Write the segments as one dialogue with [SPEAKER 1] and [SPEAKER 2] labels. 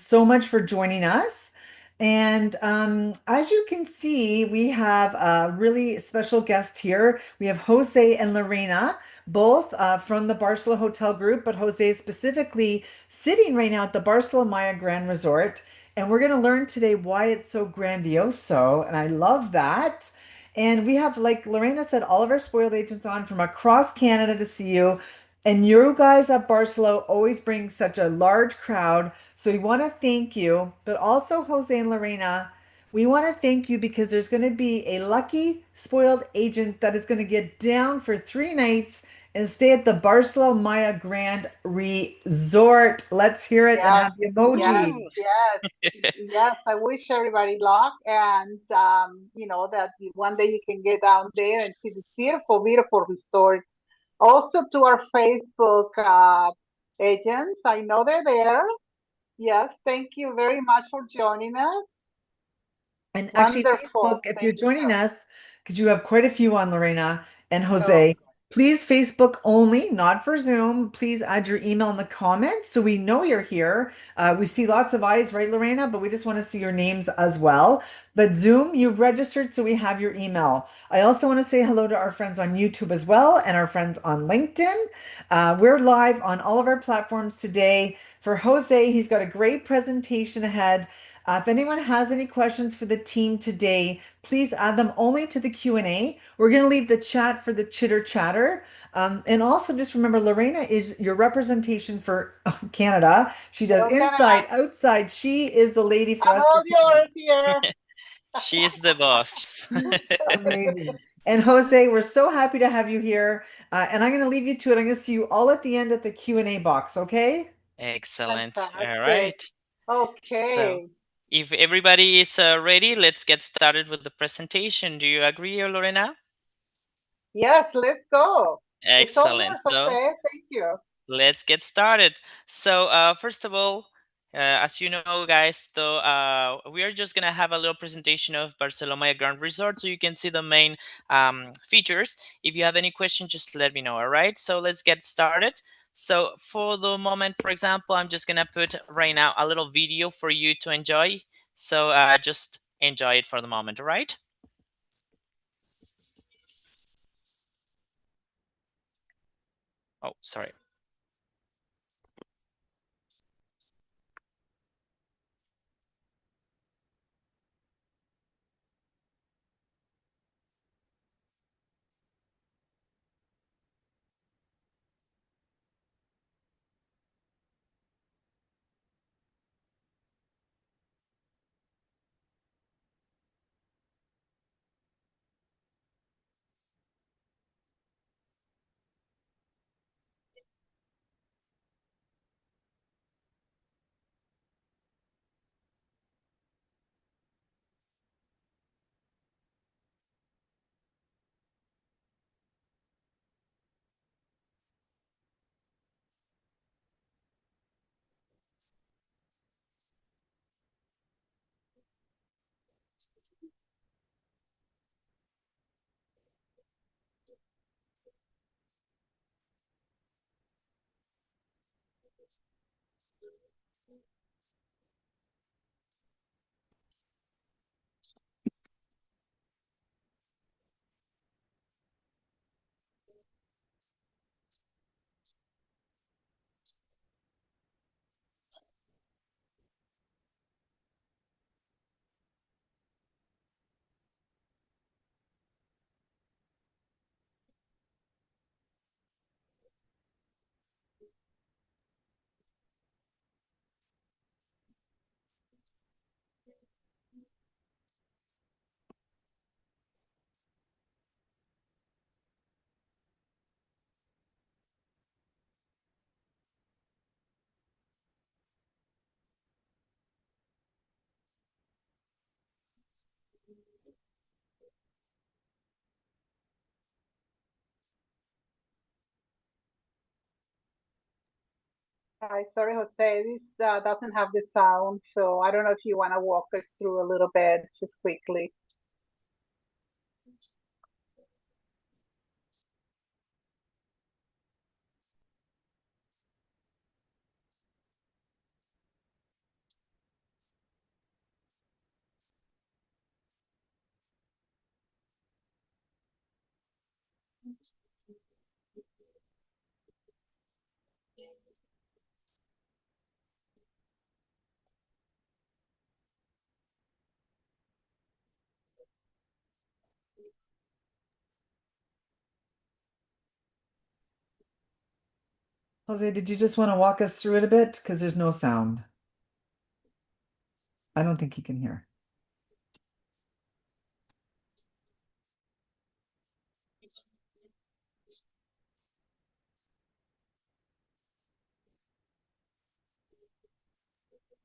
[SPEAKER 1] so much for joining us. And as you can see, we have a really special guest here. We have Jose and Lorena, both from the Barceló Hotel Group, but Jose is specifically sitting right now at the Barceló Maya Grand Resort. And we're going to learn today why it's so grandioso. And I love that. And we have, like Lorena said, all of our spoiled agents on from across Canada to see you. And you guys at Barceló always bring such a large crowd. So we want to thank you, but also Jose and Lorena, we want to thank you because there's going to be a lucky spoiled agent that is going to get down for 3 nights and stay at the Barceló Maya Grand Resort. Let's hear it and
[SPEAKER 2] Yes,
[SPEAKER 1] have the
[SPEAKER 2] yes,
[SPEAKER 1] emojis.
[SPEAKER 2] yes, yes. I wish everybody luck, and that one day you can get down there and see this beautiful, beautiful resort. Also to our Facebook agents, I know they're there. Yes, thank you very much for joining us.
[SPEAKER 1] And actually, Facebook,
[SPEAKER 2] Wonderful.
[SPEAKER 1] if you're
[SPEAKER 2] Thank you.
[SPEAKER 1] joining us, because you have quite a few on Lorena and
[SPEAKER 2] Oh,
[SPEAKER 1] Jose, please Facebook only, not for Zoom. Please add your email in the comments so we know you're here. We see lots of eyes, right, Lorena? But we just want to see your names as well. But Zoom, you've registered, so we have your email. I also want to say hello to our friends on YouTube as well and our friends on LinkedIn. We're live on all of our platforms today. For Jose, he's got a great presentation ahead. If anyone has any questions for the team today, please add them only to the Q&A. We're going to leave the chat for the chitter chatter. And also just remember, Lorena is your representation for Canada. She does
[SPEAKER 2] hello, Canada.
[SPEAKER 1] inside, outside. She is the lady for
[SPEAKER 2] I'm
[SPEAKER 1] us for
[SPEAKER 2] all
[SPEAKER 1] Canada.
[SPEAKER 2] yours here.
[SPEAKER 3] She's the boss.
[SPEAKER 1] Amazing. And Jose, we're so happy to have you here. And I'm going to leave you to it. I'm going to see you all at the end at the Q&A box, okay?
[SPEAKER 3] Excellent. All
[SPEAKER 2] Fantastic.
[SPEAKER 3] right. So,
[SPEAKER 2] Okay.
[SPEAKER 3] if everybody is ready, let's get started with the presentation. Do you agree, Lorena?
[SPEAKER 2] Yes, let's go. It's all
[SPEAKER 3] Excellent.
[SPEAKER 2] yours, Jose.
[SPEAKER 3] So,
[SPEAKER 2] Thank you.
[SPEAKER 3] let's get started. So, first of all, as you know, guys, though, we are just gonna have a little presentation of Barceló Maya Grand Resort, so you can see the main features. If you have any questions, just let me know. All right. So let's get started. So for the moment, for example, I'm just gonna put right now a little video for you to enjoy. So just enjoy it for the moment. All right. Oh, sorry.
[SPEAKER 2] Hi, sorry, Jose. This doesn't have the sound, so I don't know if you want to walk us through a little bit, just quickly.
[SPEAKER 1] Jose, did you just want to walk us through it a bit? Because there's no sound. I don't think he can hear.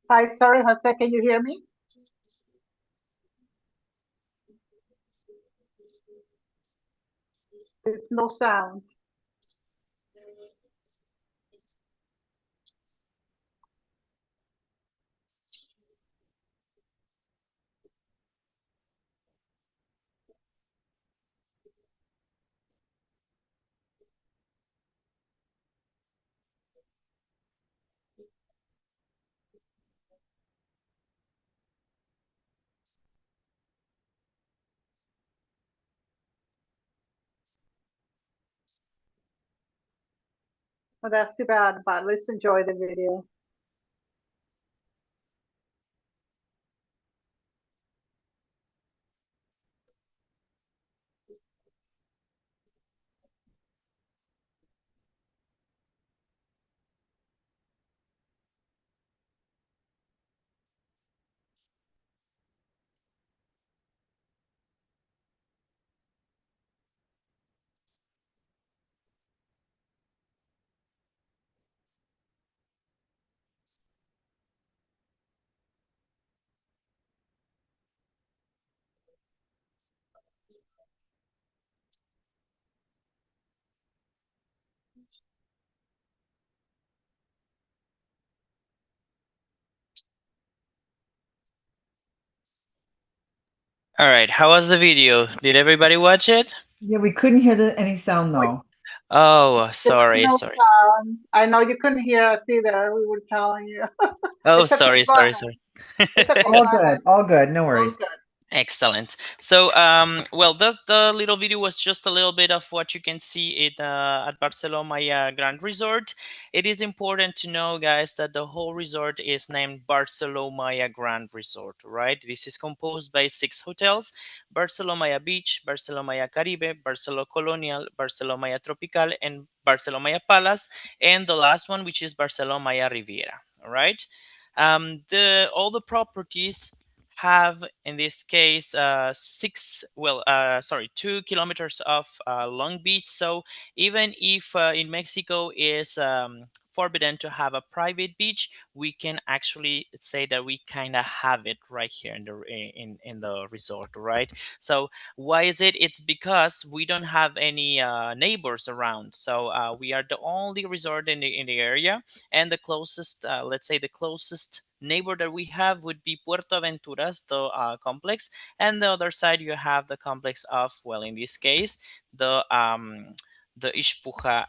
[SPEAKER 2] Hi, sorry, Jose, can you hear me? There's no sound. Well, that's too bad, but let's enjoy the video.
[SPEAKER 3] All right, how was the video? Did everybody watch it?
[SPEAKER 1] Yeah, we couldn't hear any sound though.
[SPEAKER 3] Oh,
[SPEAKER 2] There was
[SPEAKER 3] sorry,
[SPEAKER 2] no
[SPEAKER 3] sorry.
[SPEAKER 2] sound. I know you couldn't hear us either. We were telling you.
[SPEAKER 3] Oh,
[SPEAKER 2] It's okay.
[SPEAKER 3] sorry,
[SPEAKER 2] Go
[SPEAKER 3] sorry,
[SPEAKER 2] ahead.
[SPEAKER 3] sorry.
[SPEAKER 2] It's okay.
[SPEAKER 1] All
[SPEAKER 2] Go
[SPEAKER 1] good,
[SPEAKER 2] ahead.
[SPEAKER 1] all good, no
[SPEAKER 2] All
[SPEAKER 1] worries.
[SPEAKER 2] good.
[SPEAKER 3] Excellent. So, well, the little video was just a little bit of what you can see at Barceló Maya Grand Resort. It is important to know, guys, that the whole resort is named Barceló Maya Grand Resort, right? This is composed by 6 hotels: Barceló Maya Beach, Barceló Maya Caribe, Barceló Colonial, Barceló Maya Tropical, and Barceló Maya Palace, and the last one, which is Barceló Maya Riviera. All right. The all the properties have in this case 2 kilometers of long beach. So even if in Mexico is forbidden to have a private beach, we can actually say that we kind of have it right here in the resort, right? So why is it? It's because we don't have any neighbors around. So we are the only resort in the area, and the closest, let's say, the closest neighbor that we have would be Puerto Aventuras, the complex, and the other side you have the complex of, well, in this case, the Ishpuja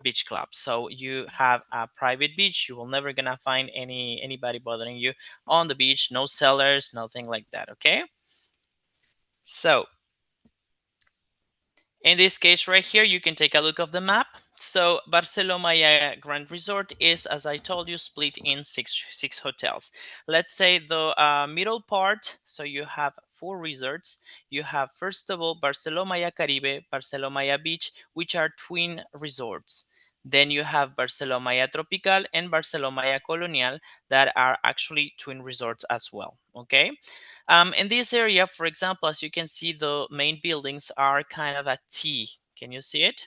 [SPEAKER 3] beach club. So you have a private beach. You will never gonna find anybody bothering you on the beach. No sellers, nothing like that. Okay. So in this case right here, you can take a look of the map. So Barceló Maya Grand Resort is, as I told you, split in six hotels. Let's say the middle part, so you have 4 resorts. You have, first of all, Barceló Maya Caribe, Barceló Maya Beach, which are twin resorts. Then you have Barceló Maya Tropical and Barceló Maya Colonial, that are actually twin resorts as well. Okay. In this area, for example, as you can see, the main buildings are kind of a T. Can you see it?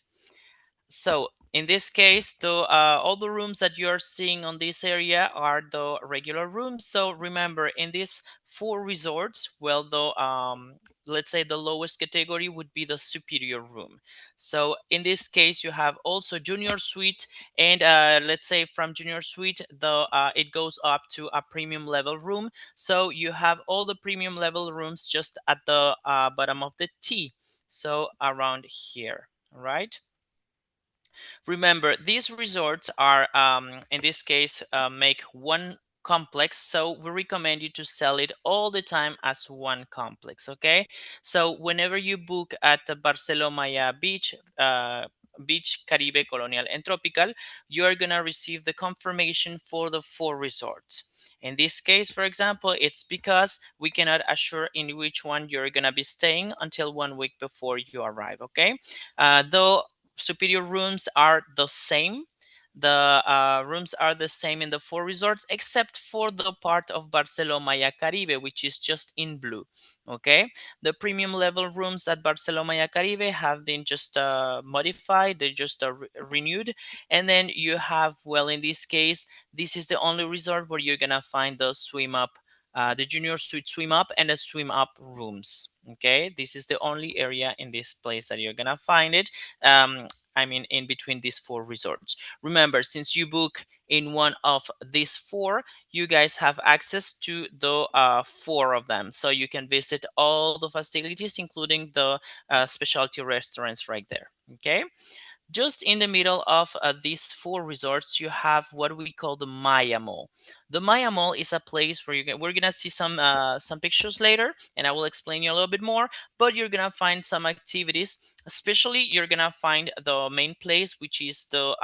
[SPEAKER 3] So in this case, all the rooms that you're seeing on this area are the regular rooms. So remember, in these 4 resorts, well, let's say the lowest category would be the superior room. So in this case, you have also junior suite, and let's say from junior suite, it goes up to a premium level room. So you have all the premium level rooms just at the bottom of the T. So around here, right? Remember, these resorts are, in this case, make one complex, so we recommend you to sell it all the time as one complex. Okay, so whenever you book at the Barceló Maya Beach, Caribe, Colonial, and Tropical, you are gonna receive the confirmation for the 4 resorts. In this case, for example, it's because we cannot assure in which one you're gonna be staying until 1 week before you arrive. Okay, though superior rooms are the same, the rooms are the same in the 4 resorts, except for the part of Barceló Maya Caribe, which is just in blue. Okay, the premium level rooms at Barceló Maya Caribe have been just modified, they're just renewed. And then you have, well, in this case, this is the only resort where you're gonna find the swim up, the junior suite swim up and the swim up rooms. Okay, this is the only area in this place that you're gonna find it. I mean, in between these 4 resorts. Remember, since you book in one of these 4, you guys have access to the 4 of them, so you can visit all the facilities, including the specialty restaurants right there. Okay, just in the middle of these 4 resorts, you have what we call the Maya Mall. The Maya Mall is a place where we're gonna see some pictures later, and I will explain you a little bit more. But you're gonna find some activities. Especially, you're gonna find the main place, which is the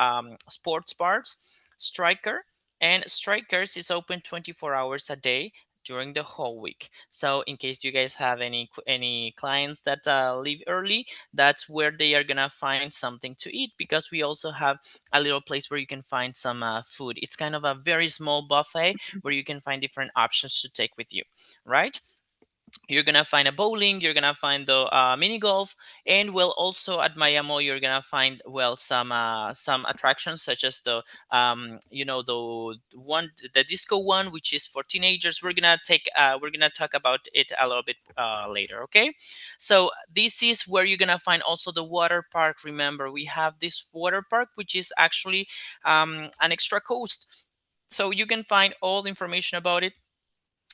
[SPEAKER 3] sports bars, Striker. And Strikers is open 24 hours a day during the whole week. So in case you guys have any clients that leave early, that's where they are gonna find something to eat, because we also have a little place where you can find some food. It's kind of a very small buffet where you can find different options to take with you, right? You're gonna find a bowling, you're gonna find the mini golf, and well, also at Miami you're gonna find, well, some attractions such as the the disco one, which is for teenagers. We're gonna talk about it a little bit later. Okay, so this is where you're gonna find also the water park. Remember, we have this water park, which is actually an extra coast, so you can find all the information about it.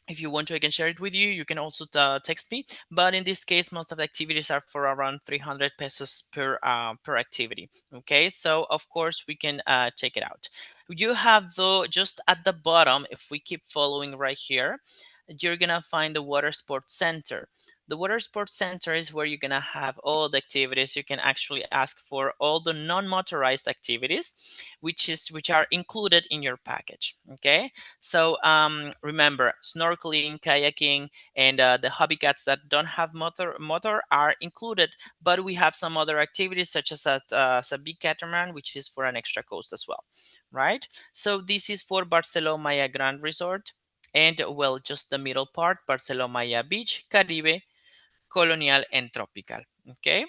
[SPEAKER 3] If you want to, I can share it with you. You can also text me. But in this case, most of the activities are for around 300 pesos per activity. Okay, so of course we can check it out. You have, though, just at the bottom, if we keep following right here, you're gonna find the water sports center. The water sports center is where you're gonna have all the activities. You can actually ask for all the non-motorized activities, which are included in your package. Okay, so remember, snorkeling, kayaking, and the hobby cats that don't have motor are included. But we have some other activities such as a big catamaran, which is for an extra cost as well, right? So this is for Barceló Maya Grand Resort, and well, just the middle part, Barceló Maya Beach, Caribe, Colonial, and Tropical. Okay,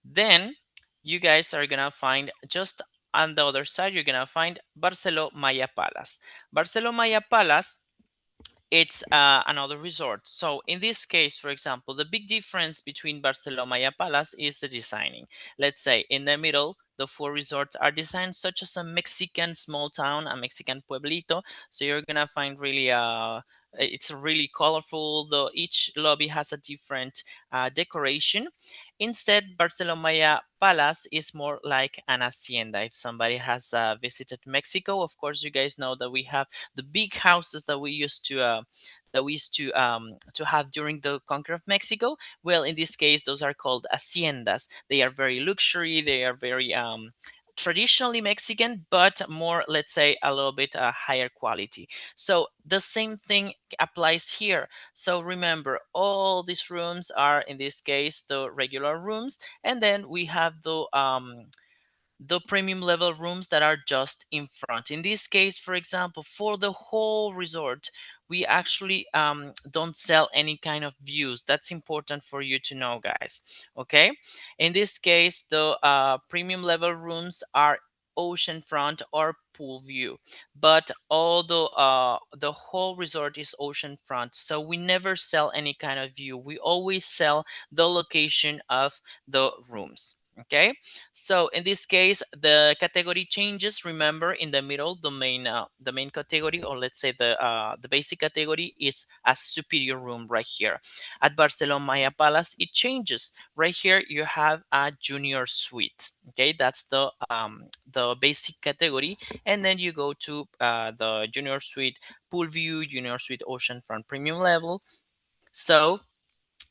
[SPEAKER 3] then you guys are gonna find just on the other side, you're gonna find Barceló Maya Palace. Barceló Maya Palace, it's another resort. So in this case, for example, the big difference between Barceló Maya Palace is the designing. Let's say in the middle, the 4 resorts are designed such as a Mexican small town, a Mexican pueblito. So you're gonna find really it's really colorful. Though each lobby has a different decoration. Instead, Barceló Maya Palace is more like an hacienda. If somebody has visited Mexico, of course, you guys know that we have the big houses that we used to have during the conquer of Mexico. Well, in this case, those are called haciendas. They are very luxury. They are very traditionally Mexican, but more, let's say, a little bit higher quality. So the same thing applies here. So remember, all these rooms are, in this case, the regular rooms, and then we have the premium level rooms that are just in front. In this case, for example, for the whole resort, we actually don't sell any kind of views. That's important for you to know, guys. Okay, in this case, the premium level rooms are ocean front or pool view, but all the whole resort is ocean front, so we never sell any kind of view. We always sell the location of the rooms. Okay, so in this case the category changes. Remember, in the middle, the main category, or let's say the basic category, is a superior room right here. At Barceló Maya Palace it changes. Right here you have a junior suite. Okay, that's the basic category, and then you go to the junior suite pool view, junior suite oceanfront premium level. So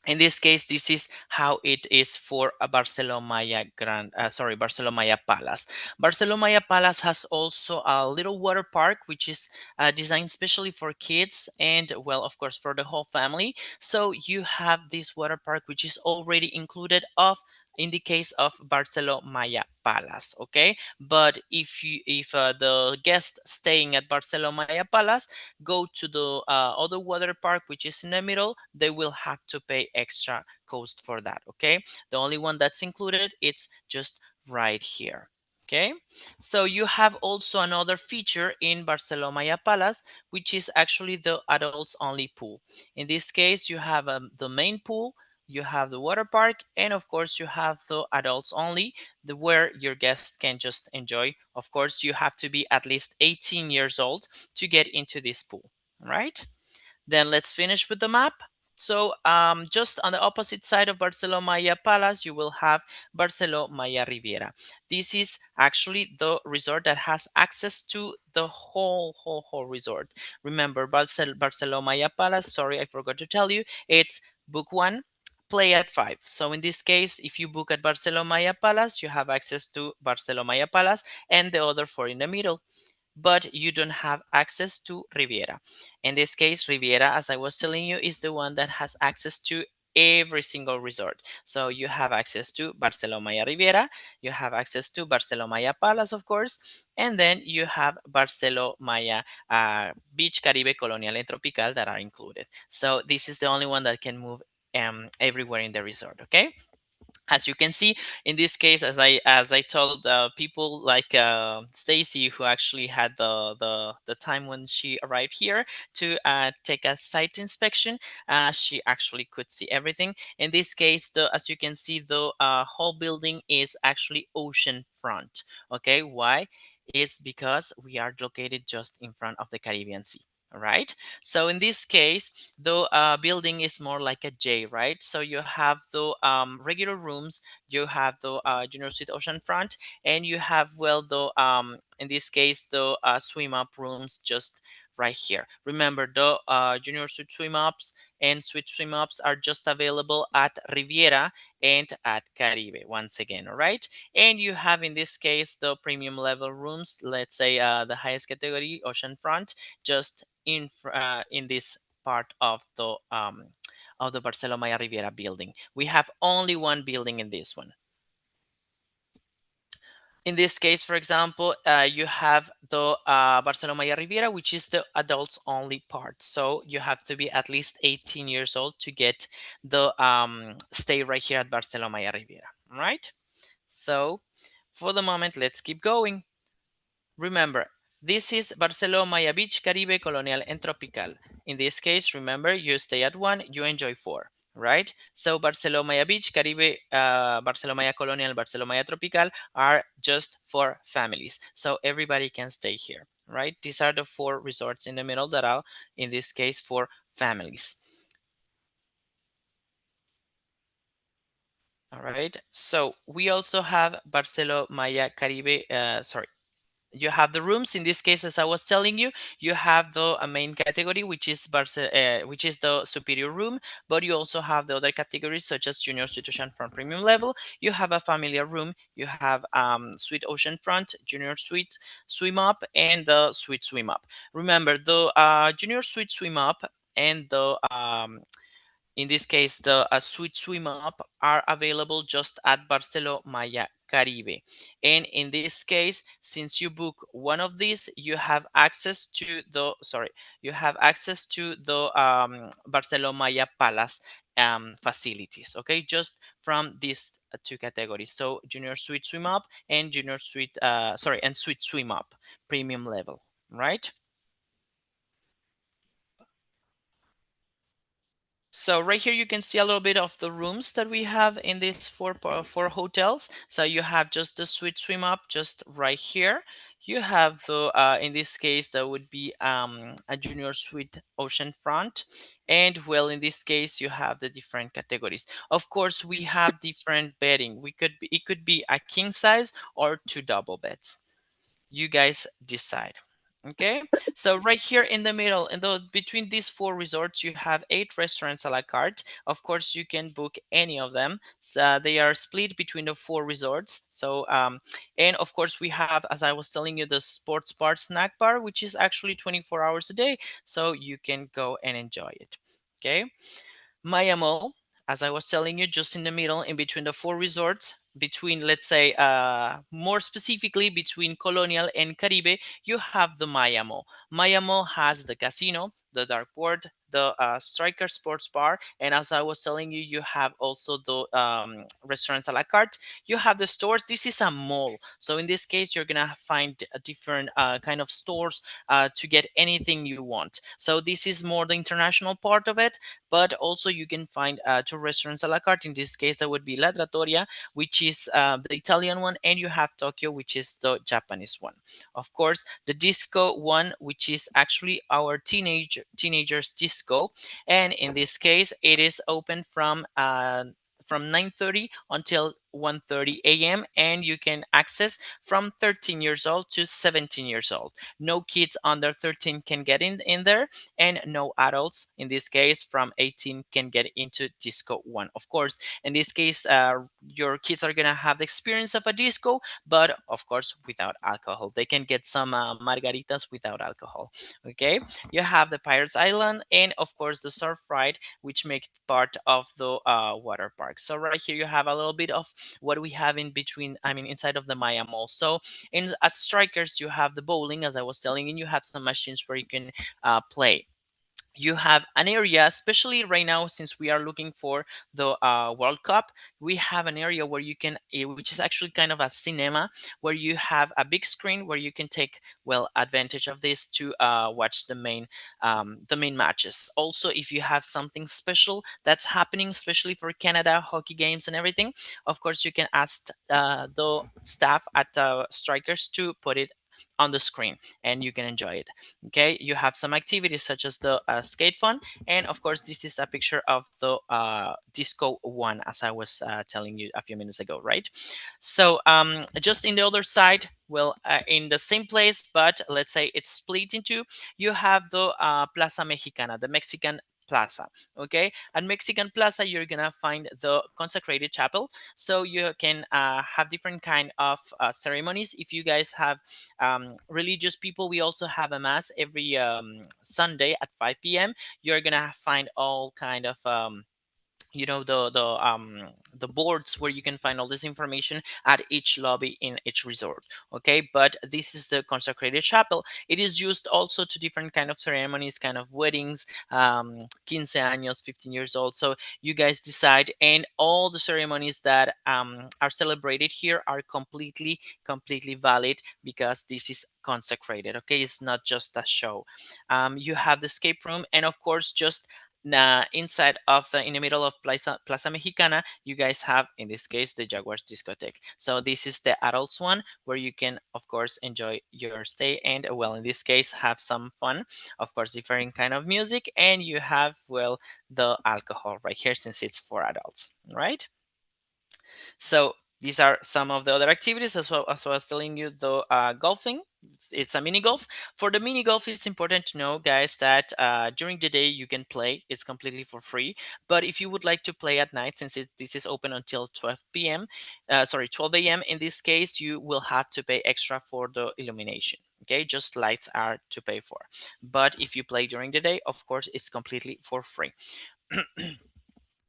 [SPEAKER 3] in this case, this is how it is for a Barceló Maya Barceló Maya Palace. Barceló Maya Palace has also a little water park, which is designed specially for kids and, well, of course, for the whole family. So you have this water park, which is already included of in the case of Barceló Maya Palace. Okay, but if the guest staying at Barceló Maya Palace go to the other water park, which is in the middle, they will have to pay extra cost for that. Okay, the only one that's included, it's just right here. Okay, so you have also another feature in Barceló Maya Palace, which is actually the adults only pool. In this case, you have the main pool, you have the water park, and of course you have the adults only, where your guests can just enjoy. Of course, you have to be at least 18 years old to get into this pool, right? Then let's finish with the map. So just on the opposite side of Barceló Maya Palace, you will have Barceló Maya Riviera. This is actually the resort that has access to the whole resort. Remember, Barceló Maya Palace, sorry, I forgot to tell you, it's book one, play at five. So in this case, if you book at Barceló Maya Palace, you have access to Barceló Maya Palace and the other four in the middle, but you don't have access to Riviera. In this case, Riviera, as I was telling you, is the one that has access to every single resort. So you have access to Barceló Maya Riviera, you have access to Barceló Maya Palace, of course, and then you have Barceló Maya Beach, Caribe, Colonial, and Tropical that are included. So this is the only one that can move everywhere in the resort. Okay, as you can see in this case, as I told people like Stacy, who actually had the time when she arrived here to take a site inspection, she actually could see everything. In this case, the as you can see, the whole building is actually ocean front. Okay, why? Is because we are located just in front of the Caribbean Sea. All right, so in this case, the building is more like a J, right? So you have the regular rooms, you have the junior suite oceanfront, and you have, well, the in this case, the swim up rooms just right here. Remember, the junior suite swim ups and suite swim ups are just available at Riviera and at Caribe once again. All right, and you have in this case the premium level rooms, let's say the highest category oceanfront, just in this part of the Barceló Maya Riviera building. We have only one building in this one. In this case, for example, you have the Barceló Maya Riviera, which is the adults only part. So you have to be at least 18 years old to get the stay right here at Barceló Maya Riviera. Right? So for the moment, let's keep going. Remember, this is Barceló Maya Beach, Caribe, Colonial, and Tropical. In this case, remember, you stay at one, you enjoy four, right? So Barceló Maya Beach, Caribe, Barceló Maya Colonial, Barceló Maya Tropical are just for families. So everybody can stay here, right? These are the four resorts in the middle that are, in this case, for families. All right. So we also have Barceló Maya Caribe, you have the rooms. In this case, as I was telling you, you have the main category, which is which is the superior room, but you also have the other categories such as junior suite oceanfront premium level. You have a familiar room, you have suite oceanfront, junior suite swim up, and the suite swim up. Remember, the junior suite swim up and the in this case, the suite swim up are available just at Barceló Maya Caribe. And in this case, since you book one of these, you have access to the Barceló Maya Palace facilities. Okay, just from these two categories. So junior suite swim up and and suite swim up premium level, right? So right here you can see a little bit of the rooms that we have in these four hotels. So you have just the suite swim up just right here. You have the in this case that would be a junior suite oceanfront, and well in this case you have the different categories. Of course we have different bedding. It could be a king size or two double beds. You guys decide. Okay, so right here in the middle, in the between these four resorts, you have 8 restaurants a la carte. Of course, you can book any of them. So, they are split between the four resorts. So, and of course, we have, as I was telling you, the sports bar, snack bar, which is actually 24 hours a day, so you can go and enjoy it. Okay. Maya Mall, as I was telling you, just in the middle, in between the four resorts, between, let's say, more specifically between Colonial and Caribe, you have the Maya Mall. Maya Mall has the casino, the dartboard, the Striker Sports Bar, and as I was telling you, you have also the restaurants a la carte. You have the stores. This is a mall, so in this case, you're gonna find a different kind of stores to get anything you want. So this is more the international part of it, but also you can find two restaurants a la carte. In this case, that would be La Trattoria, which is the Italian one, and you have Tokyo, which is the Japanese one. Of course, the disco one, which is actually our teenagers disco, and in this case, it is open from 9:30 until 1:30 a.m. and you can access from 13 years old to 17 years old. No kids under 13 can get in there, and no adults in this case from 18 can get into disco one. Of course, in this case your kids are gonna have the experience of a disco, but of course without alcohol. They can get some margaritas without alcohol. Okay, you have the Pirates Island, and of course the surf ride, which make part of the water park. So right here you have a little bit of what we have in between, I mean inside of the Maya Mall. So in at Strikers you have the bowling, as I was telling you. You have some machines where you can play. You have an area, especially right now since we are looking for the World Cup. We have an area where you can which is actually kind of a cinema, where you have a big screen where you can take well advantage of this to watch the main matches. Also, if you have something special that's happening, especially for Canada hockey games and everything, of course you can ask the staff at Strikers to put it on the screen and you can enjoy it. Okay, you have some activities such as the skate fun, and of course this is a picture of the disco one, as I was telling you a few minutes ago, right? So just in the other side, well, in the same place, but let's say it's split into, you have the Plaza Mexicana, the Mexican Plaza. Okay, at Mexican Plaza you're gonna find the consecrated chapel, so you can have different kind of ceremonies. If you guys have religious people, we also have a mass every Sunday at 5 p.m. You're gonna find all kind of you know the boards where you can find all this information at each lobby in each resort. Okay, but this is the consecrated chapel. It is used also to different kind of ceremonies, kind of weddings, 15 años, 15 years old. So you guys decide, and all the ceremonies that are celebrated here are completely valid because this is consecrated. Okay, it's not just a show. You have the escape room, and of course just inside of the in the middle of Plaza Mexicana, you guys have in this case the Jaguars discotheque. So this is the adults one where you can of course enjoy your stay and well in this case have some fun. Of course, different kind of music, and you have well the alcohol right here since it's for adults, right? So these are some of the other activities as well as I was telling you. The golfing, it's a mini golf. For the mini golf, it's important to know, guys, that during the day you can play. It's completely for free. But if you would like to play at night, since this is open until 12 p.m., sorry, 12 a.m. In this case, you will have to pay extra for the illumination. Okay, just lights are to pay for. But if you play during the day, of course, it's completely for free.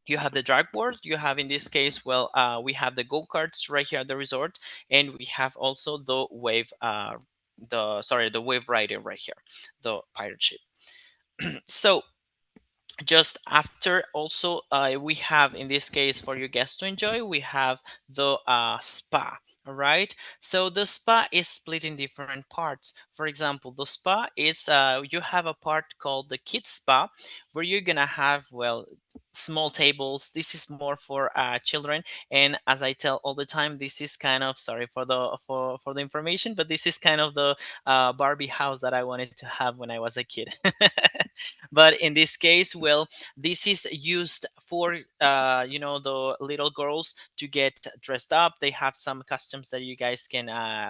[SPEAKER 3] You have the dartboard. You have in this case, well, we have the go-karts right here at the resort, and we have also the wave the wave rider right here, the pirate ship. So just after also we have in this case for your guests to enjoy, we have the spa. All right. So the spa is split in different parts. For example, the spa is you have a part called the kids spa, where you're gonna have, well, small tables. This is more for children, and as I tell all the time, this is kind of, sorry for the information, but this is kind of the Barbie house that I wanted to have when I was a kid. But in this case, well, this is used for the little girls to get dressed up. They have some costumes that you guys can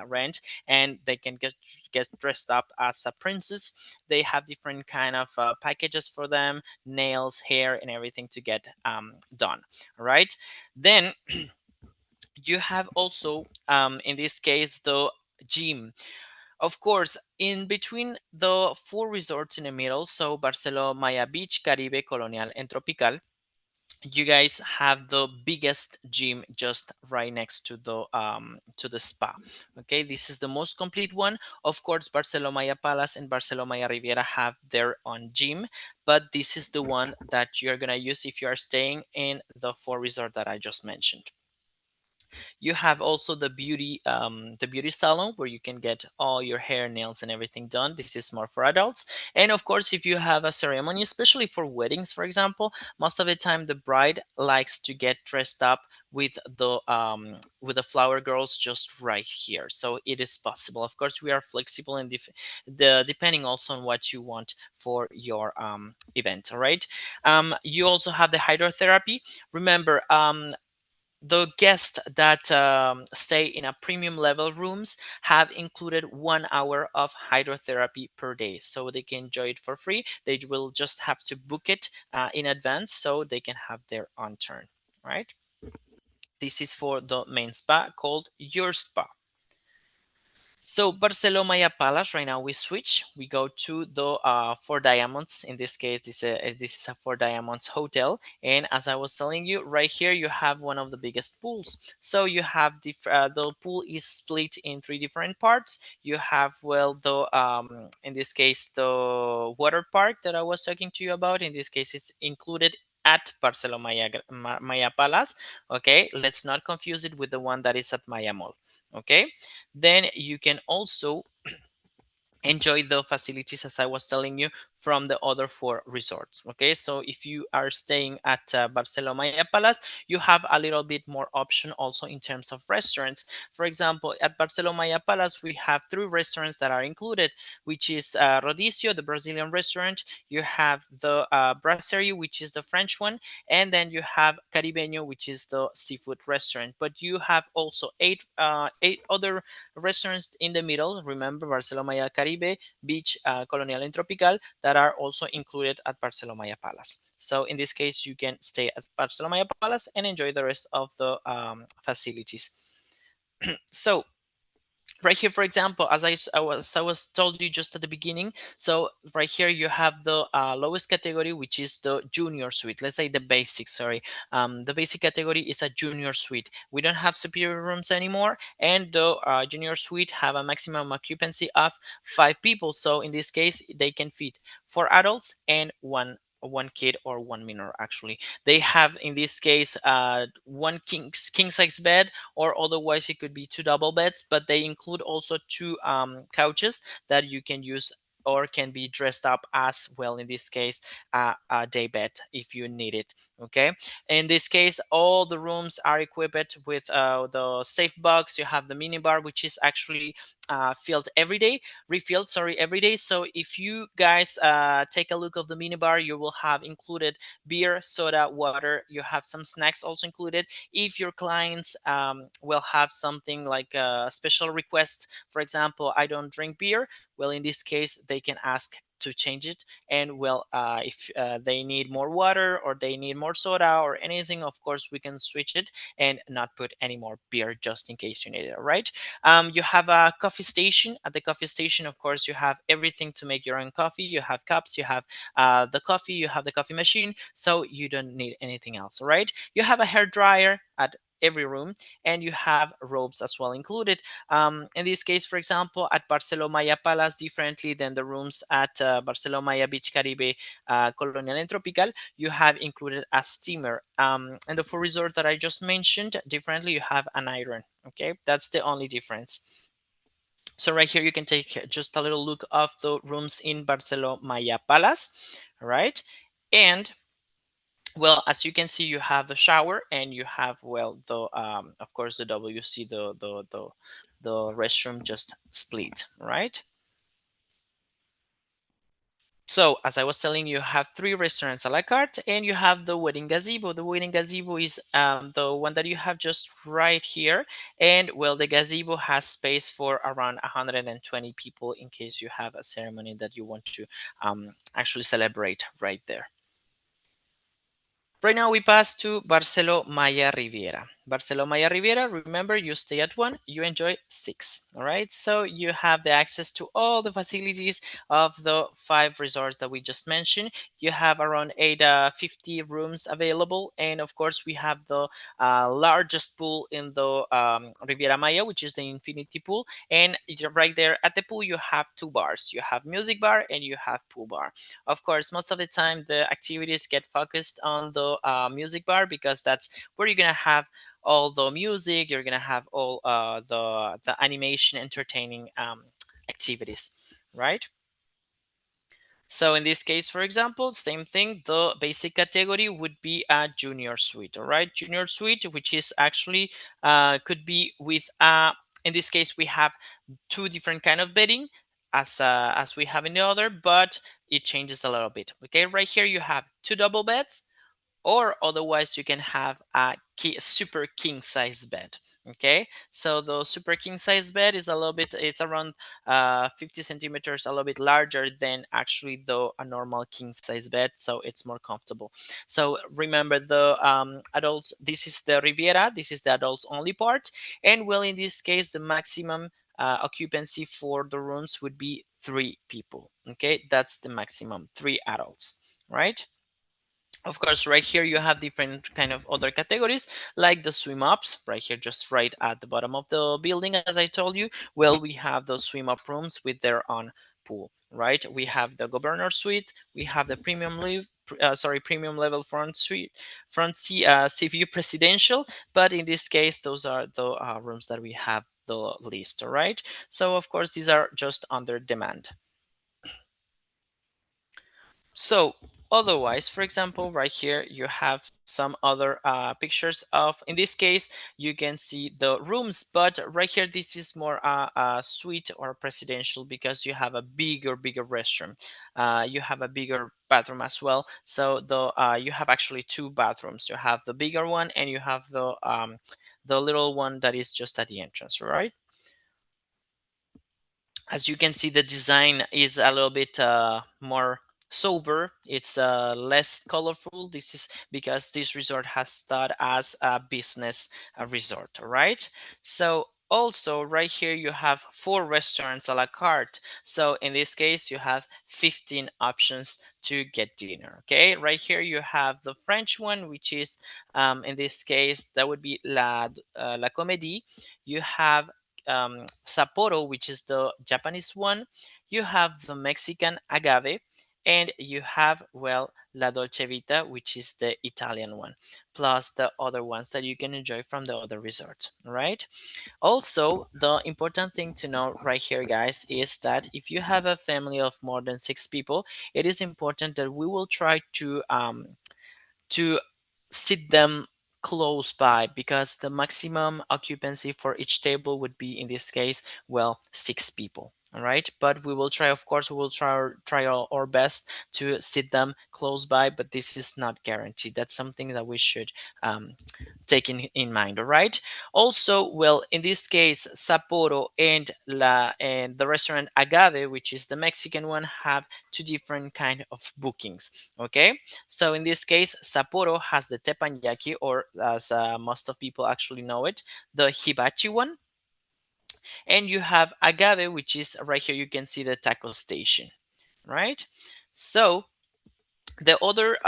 [SPEAKER 3] rent, and they can get dressed up as a princess. They have different kind of packages for them, nails, hair, and everything to get done. All right. Then you have also, in this case, the gym. Of course, in between the four resorts in the middle, so Barceló Maya Beach, Caribe, Colonial, and Tropical, you guys have the biggest gym just right next to the spa. Okay, this is the most complete one. Of course, Barceló Maya Palace and Barceló Maya Riviera have their own gym, but this is the one that you're gonna use if you are staying in the four resort that I just mentioned. You have also the beauty salon where you can get all your hair, nails, and everything done. This is more for adults. And of course, if you have a ceremony, especially for weddings, for example, most of the time the bride likes to get dressed up with the flower girls just right here. So it is possible. Of course, we are flexible and depending also on what you want for your event. All right. You also have the hydrotherapy. Remember, the guests that stay in a premium level rooms have included 1 hour of hydrotherapy per day, so they can enjoy it for free. They will just have to book it in advance so they can have their own turn. Right. This is for the main spa called your spa. So Barceló Maya Palace. Right now we switch. We go to the Four Diamonds. In this case, this is a Four Diamonds hotel. And as I was telling you, right here you have one of the biggest pools. So you have the pool is split in three different parts. You have, well, the in this case, the water park that I was talking to you about. In this case, it's included at Barceló Maya Palace. Okay, let's not confuse it with the one that is at Maya Mall. Okay, then you can also enjoy the facilities as I was telling you from the other four resorts. Okay, so if you are staying at Barceló Maya Palace, you have a little bit more option also in terms of restaurants. For example, at Barceló Maya Palace, we have three restaurants that are included, which is Rodicio, the Brazilian restaurant. You have the Brasserie, which is the French one, and then you have Caribeño, which is the seafood restaurant. But you have also eight other restaurants in the middle. Remember, Barceló Maya Caribe, Beach, Colonial, and Tropical, that are also included at Barceló Maya Palace. So in this case, you can stay at Barceló Maya Palace and enjoy the rest of the facilities. So right here, for example, as I was told you just at the beginning, so right here you have the lowest category, which is the junior suite. Let's say the basic, sorry. The basic category is a junior suite. We don't have superior rooms anymore, and the junior suite have a maximum occupancy of 5 people. So in this case, they can fit 4 adults and one kid, or one minor. Actually, they have in this case one king size bed, or otherwise it could be two double beds, but they include also two couches that you can use or can be dressed up as well. In this case, a day bed if you need it. Okay, in this case, all the rooms are equipped with the safe box. You have the mini bar, which is actually filled every day refilled, sorry, every day. So if you guys take a look of the mini bar, you will have included beer, soda, water. You have some snacks also included. If your clients will have something like a special request, for example, I don't drink beer, well, in this case, they can ask to change it. And well, if they need more water or they need more soda or anything, of course we can switch it and not put any more beer just in case you need it. All right. You have a coffee station. At the coffee station, of course, you have everything to make your own coffee. You have cups, you have the coffee, you have the coffee machine, so you don't need anything else. All right. You have a hair dryer at every room, and you have robes as well included. In this case, for example, at Barceló Maya Palace, differently than the rooms at Barceló Maya Beach Caribe, Colonial, and Tropical, you have included a steamer. And the four resorts that I just mentioned, differently, you have an iron. Okay, that's the only difference. So right here you can take just a little look of the rooms in Barceló Maya Palace, all right? And well, as you can see, you have the shower and you have, well, the of course the WC, the restroom just split, right? So, as I was telling you, you have three restaurants a la carte, and you have the wedding gazebo. The wedding gazebo is the one that you have just right here. And well, the gazebo has space for around 120 people in case you have a ceremony that you want to actually celebrate right there. Right now we pass to Barceló Maya Riviera. Barceló Maya Riviera, remember you stay at one, you enjoy six. All right, so you have the access to all the facilities of the five resorts that we just mentioned. You have around 850 rooms available, and of course we have the largest pool in the Riviera Maya, which is the infinity pool. And right there at the pool, you have two bars. You have music bar and you have pool bar. Of course, most of the time the activities get focused on the music bar because that's where you're gonna have all the music. You're gonna have all the animation, entertaining activities, right? So in this case, for example, same thing, the basic category would be a junior suite, all right? Junior suite, which is actually could be with, in this case, we have two different kind of bedding as we have in the other, but it changes a little bit. Okay, right here you have two double beds, or otherwise you can have a super king size bed. Okay, so the super king size bed is a little bit, it's around 50 centimeters, a little bit larger than actually the a normal king size bed, so it's more comfortable. So remember the adults, this is the Riviera, this is the adults only part, and well, in this case the maximum occupancy for the rooms would be three people. Okay, that's the maximum, three adults, right? Of course, right here you have different kind of other categories like the swim ups right here, just right at the bottom of the building. As I told you, well, we have those swim up rooms with their own pool, right? We have the governor suite, we have the premium level front suite, sea view presidential. But in this case, those are the rooms that we have the list, all right? So of course, these are just under demand. So otherwise, for example, right here you have some other pictures of, in this case you can see the rooms, but right here this is more a suite or presidential because you have a bigger restroom. You have a bigger bathroom as well, so you have actually two bathrooms. You have the bigger one and you have the little one that is just at the entrance, right? As you can see, the design is a little bit more sober. It's less colorful. This is because this resort has started as a business resort, all right? So also right here you have four restaurants a la carte. So in this case you have 15 options to get dinner. Okay, right here you have the French one, which is in this case that would be La Comédie. You have Sapporo, which is the Japanese one. You have the Mexican agave, and you have, well, La Dolce Vita, which is the Italian one, plus the other ones that you can enjoy from the other resorts, right? Also, the important thing to know right here, guys, is that if you have a family of more than six people, it is important that we will try to sit them close by, because the maximum occupancy for each table would be, in this case, well, six people. All right, but we will try, of course we will try our best to sit them close by, but this is not guaranteed. That's something that we should um, take in mind. All right, also, well, in this case Sapporo and the restaurant Agave, which is the Mexican one, have two different kind of bookings. Okay, so in this case, Sapporo has the teppanyaki, or as most of people actually know it, the hibachi one. And you have Agave, which is right here. You can see the taco station, right? So the other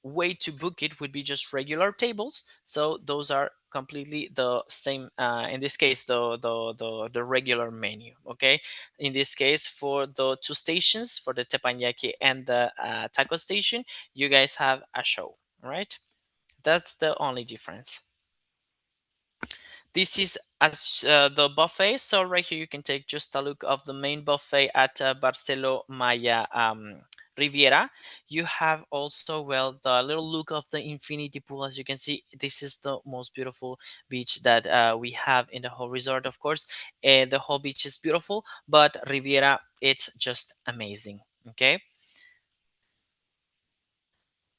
[SPEAKER 3] way to book it would be just regular tables. So those are completely the same. In this case, the regular menu. Okay. In this case, for the two stations, for the teppanyaki and the taco station, you guys have a show. Right. That's the only difference. This is as the buffet. So right here you can take just a look of the main buffet at Barceló Maya Riviera. You have also, well, the little look of the infinity pool. As you can see, this is the most beautiful beach that we have in the whole resort. Of course, the whole beach is beautiful, but Riviera, it's just amazing. Okay.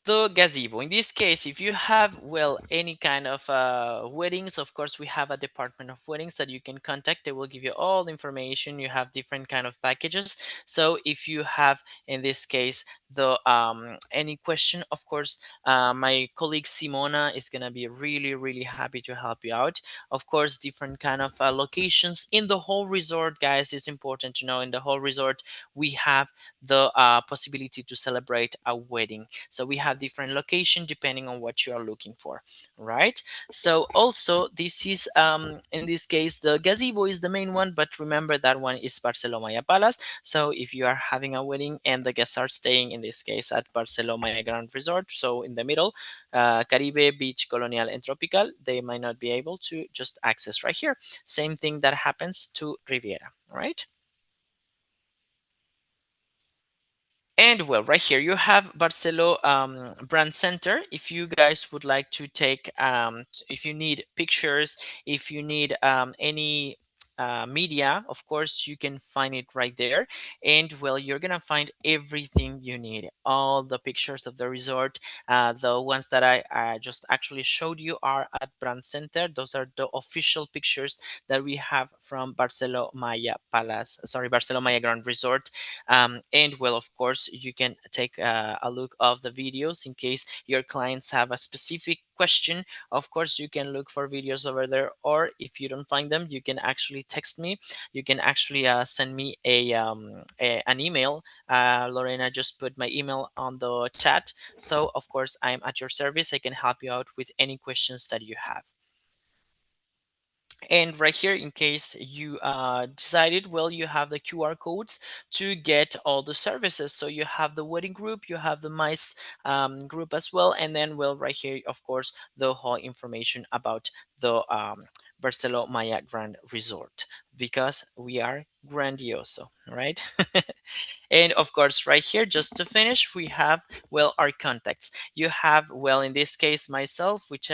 [SPEAKER 3] The gazebo, in this case, if you have, well, any kind of weddings, of course we have a department of weddings that you can contact. They will give you all the information. You have different kind of packages. So if you have, in this case, the any question, of course, my colleague Simona is gonna be really really happy to help you out. Of course, different kind of locations in the whole resort, guys. It's important to know, in the whole resort we have the possibility to celebrate a wedding. So we have different location depending on what you are looking for, right? So also this is in this case the gazebo is the main one, but remember that one is Barceló Maya Palace. So if you are having a wedding and the guests are staying, in this case, at Barceló Maya Grand Resort, so in the middle, Caribe, Beach, Colonial, and Tropical, they might not be able to just access right here. Same thing that happens to Riviera, right? And well, right here you have Barcelo Brand Center. If you guys would like to take, if you need pictures, if you need any media, of course, you can find it right there. And well, you're gonna find everything you need. All the pictures of the resort, the ones that I just actually showed you are at Brand Center. Those are the official pictures that we have from Barcelo Maya Palace, sorry, Barcelo Maya Grand Resort. And well, of course, you can take a look of the videos in case your clients have a specific question. Of course, you can look for videos over there, or if you don't find them, you can actually text me. You can actually send me an email. Lorena just put my email on the chat. So of course, I'm at your service. I can help you out with any questions that you have. And right here, in case you decided, well, you have the QR codes to get all the services. So you have the wedding group, you have the mice group as well, and then, well, right here, of course, the whole information about the Barceló Maya Grand Resort, because we are grandioso, right? And of course, right here, just to finish, we have, well, our contacts. You have, well, in this case, myself, which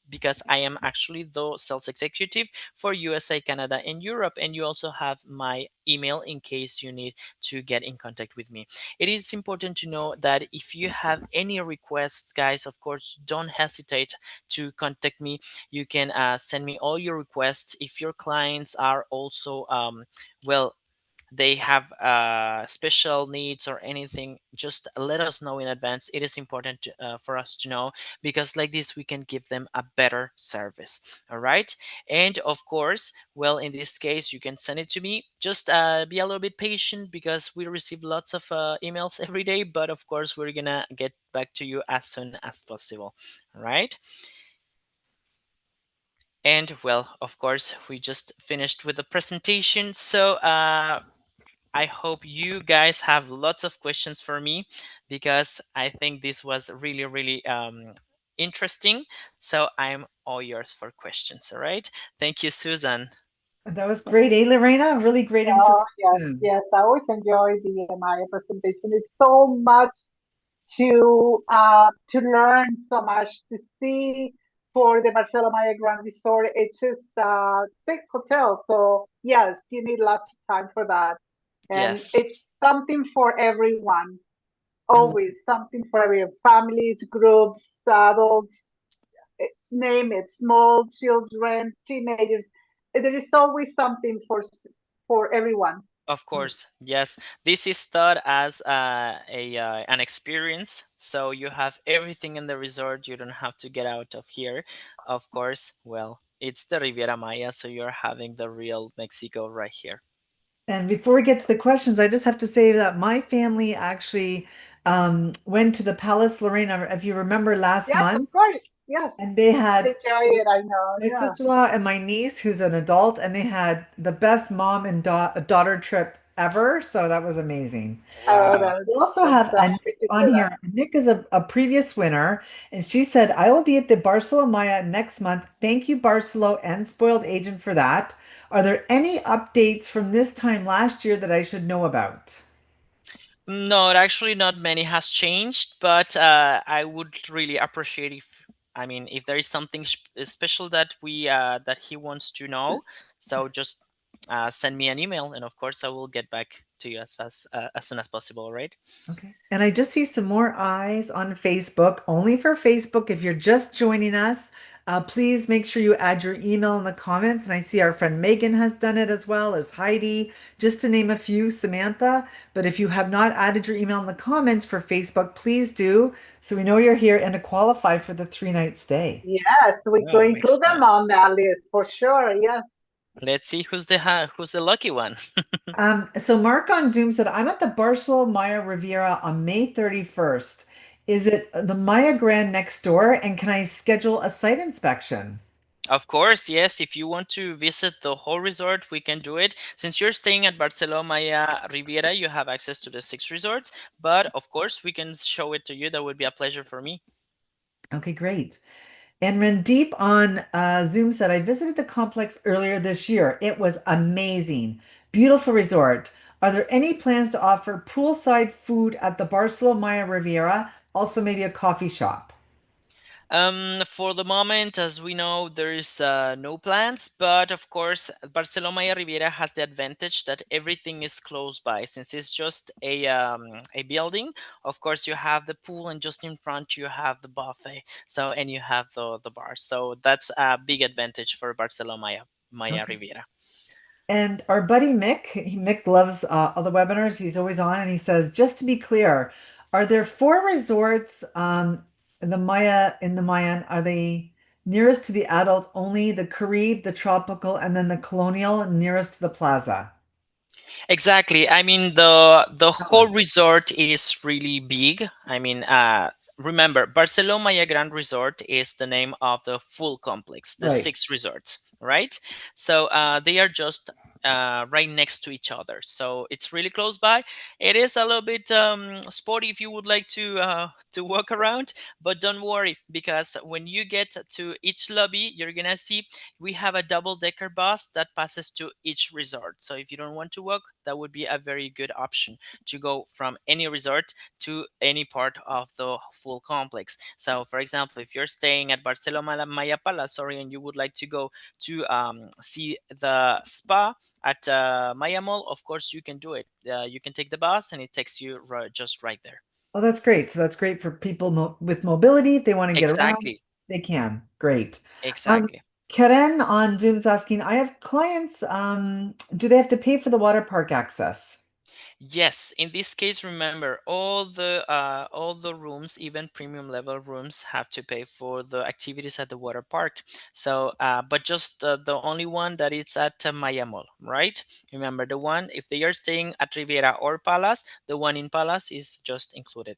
[SPEAKER 3] because I am actually the sales executive for USA, Canada, and Europe. And you also have my email in case you need to get in contact with me. It is important to know that if you have any requests, guys, of course, don't hesitate to contact me. You can send me all your requests. If your clients are also, well, they have special needs or anything, just let us know in advance. It is important for us to know, because like this we can give them a better service. All right. And of course, well, in this case, you can send it to me. Just be a little bit patient, because we receive lots of emails every day, but of course we're gonna get back to you as soon as possible. All right. And well, of course, we just finished with the presentation. So I hope you guys have lots of questions for me, because I think this was really, really interesting. So I'm all yours for questions. All right. Thank you, Susan.
[SPEAKER 1] That was great, eh, Lorena? Really great
[SPEAKER 2] Oh, yes,
[SPEAKER 1] information.
[SPEAKER 2] yes. I always enjoy the Maya presentation. It's so much to learn, so much to see for the Barceló Maya Grand Resort. It's just six hotels, so yes, you need lots of time for that, and it's
[SPEAKER 3] Yes.
[SPEAKER 2] something for everyone.
[SPEAKER 1] I
[SPEAKER 2] Always something for everyone. Families, groups, adults, name it, small children, teenagers. There is always something for everyone.
[SPEAKER 3] Of course, yes. This is thought as a an experience. So you have everything in the resort. You don't have to get out of here. Of course, well, it's the Riviera Maya, so you're having the real Mexico right here.
[SPEAKER 1] And before we get to the questions, I just have to say that my family actually went to the Palace Lorena, if you remember last
[SPEAKER 2] Yes, of
[SPEAKER 1] month,
[SPEAKER 2] course. Yes,
[SPEAKER 1] and they
[SPEAKER 2] I
[SPEAKER 1] had
[SPEAKER 2] enjoy it. I know.
[SPEAKER 1] my
[SPEAKER 2] Yeah.
[SPEAKER 1] sister-in-law and my niece, who's an adult, and they had the best mom and daughter trip ever. So that was amazing.
[SPEAKER 2] Oh,
[SPEAKER 3] Wow.
[SPEAKER 1] We also
[SPEAKER 2] that's
[SPEAKER 1] have a
[SPEAKER 2] good
[SPEAKER 1] Nick
[SPEAKER 2] to
[SPEAKER 1] on
[SPEAKER 2] hear that.
[SPEAKER 1] here. Nick is a previous winner, and she said, I will be at the Barceló Maya next month. Thank you, Barcelo and Spoiled Agent, for that. Are there any updates from this time last year that I should know about?
[SPEAKER 3] No, actually, not many has changed, but I would really appreciate if, I mean, if there is something special that we that he wants to know. So just send me an email, and of course, I will get back to you as fast as soon as possible. Right?
[SPEAKER 1] Okay. And I just see some more eyes on Facebook, only for Facebook. If you're just joining us, please make sure you add your email in the comments. And I see our friend Megan has done it as well as Heidi, just to name a few, Samantha. But if you have not added your email in the comments for Facebook, please do so we know you're here and to qualify for the 3 night stay.
[SPEAKER 2] Yes, we could
[SPEAKER 3] Oh,
[SPEAKER 2] include them
[SPEAKER 3] excellent.
[SPEAKER 2] on that list for sure. Yes.
[SPEAKER 3] Let's see who's the lucky one.
[SPEAKER 1] So Mark on Zoom said, I'm at the Barceló Maya Riviera on May 31st. Is it the Maya Grand next door? And can I schedule a site inspection?
[SPEAKER 3] Of course, yes. If you want to visit the whole resort, we can do it. Since you're staying at Barceló Maya Riviera, you have access to the six resorts. But of course, we can show it to you. That would be a pleasure for me.
[SPEAKER 1] Okay, great. And Randeep on Zoom said, I visited the complex earlier this year. It was amazing. Beautiful resort. Are there any plans to offer poolside food at the Barceló Maya Riviera? Also, maybe a coffee shop.
[SPEAKER 3] For the moment, as we know, there is no plans, but of course, Barceló Maya Riviera has the advantage that everything is close by. Since it's just a building, of course, you have the pool, and just in front you have the buffet. So, and you have the bar. So that's a big advantage for Barceló Maya
[SPEAKER 1] Okay.
[SPEAKER 3] Riviera.
[SPEAKER 1] And our buddy Mick, Mick loves all the webinars. He's always on, and he says, just to be clear, are there four resorts in the Mayan? Are they nearest to the adult only, the Carib, the tropical, and then the colonial nearest to the plaza?
[SPEAKER 3] Exactly. I mean, the
[SPEAKER 1] Tell
[SPEAKER 3] whole
[SPEAKER 1] us.
[SPEAKER 3] resort is really big. I mean, remember, Barceló Maya Grand Resort is the name of the full complex, the
[SPEAKER 1] Right.
[SPEAKER 3] six resorts, right? So they are just right next to each other. So it's really close by. It is a little bit sporty if you would like to walk around, but don't worry, because when you get to each lobby, you're gonna see we have a double decker bus that passes to each resort. So if you don't want to walk, that would be a very good option to go from any resort to any part of the full complex. So for example, if you're staying at Barceló Maya Palace, sorry, and you would like to go to see the spa at Maya Mall, of course you can do it. You can take the bus and it takes you just right there.
[SPEAKER 1] Oh, that's great. So that's great for people with mobility. If they want to get around,
[SPEAKER 3] Exactly.
[SPEAKER 1] they can. Great. Um,
[SPEAKER 3] Exactly.
[SPEAKER 1] Karen on Zoom's asking, I have clients, do they have to pay for the water park access?
[SPEAKER 3] Yes, in this case, remember all the rooms, even premium level rooms, have to pay for the activities at the water park. So, but just the only one that is at Maya Mall, right? Remember the one if they are staying at Riviera or Palace, the one in Palace is just included.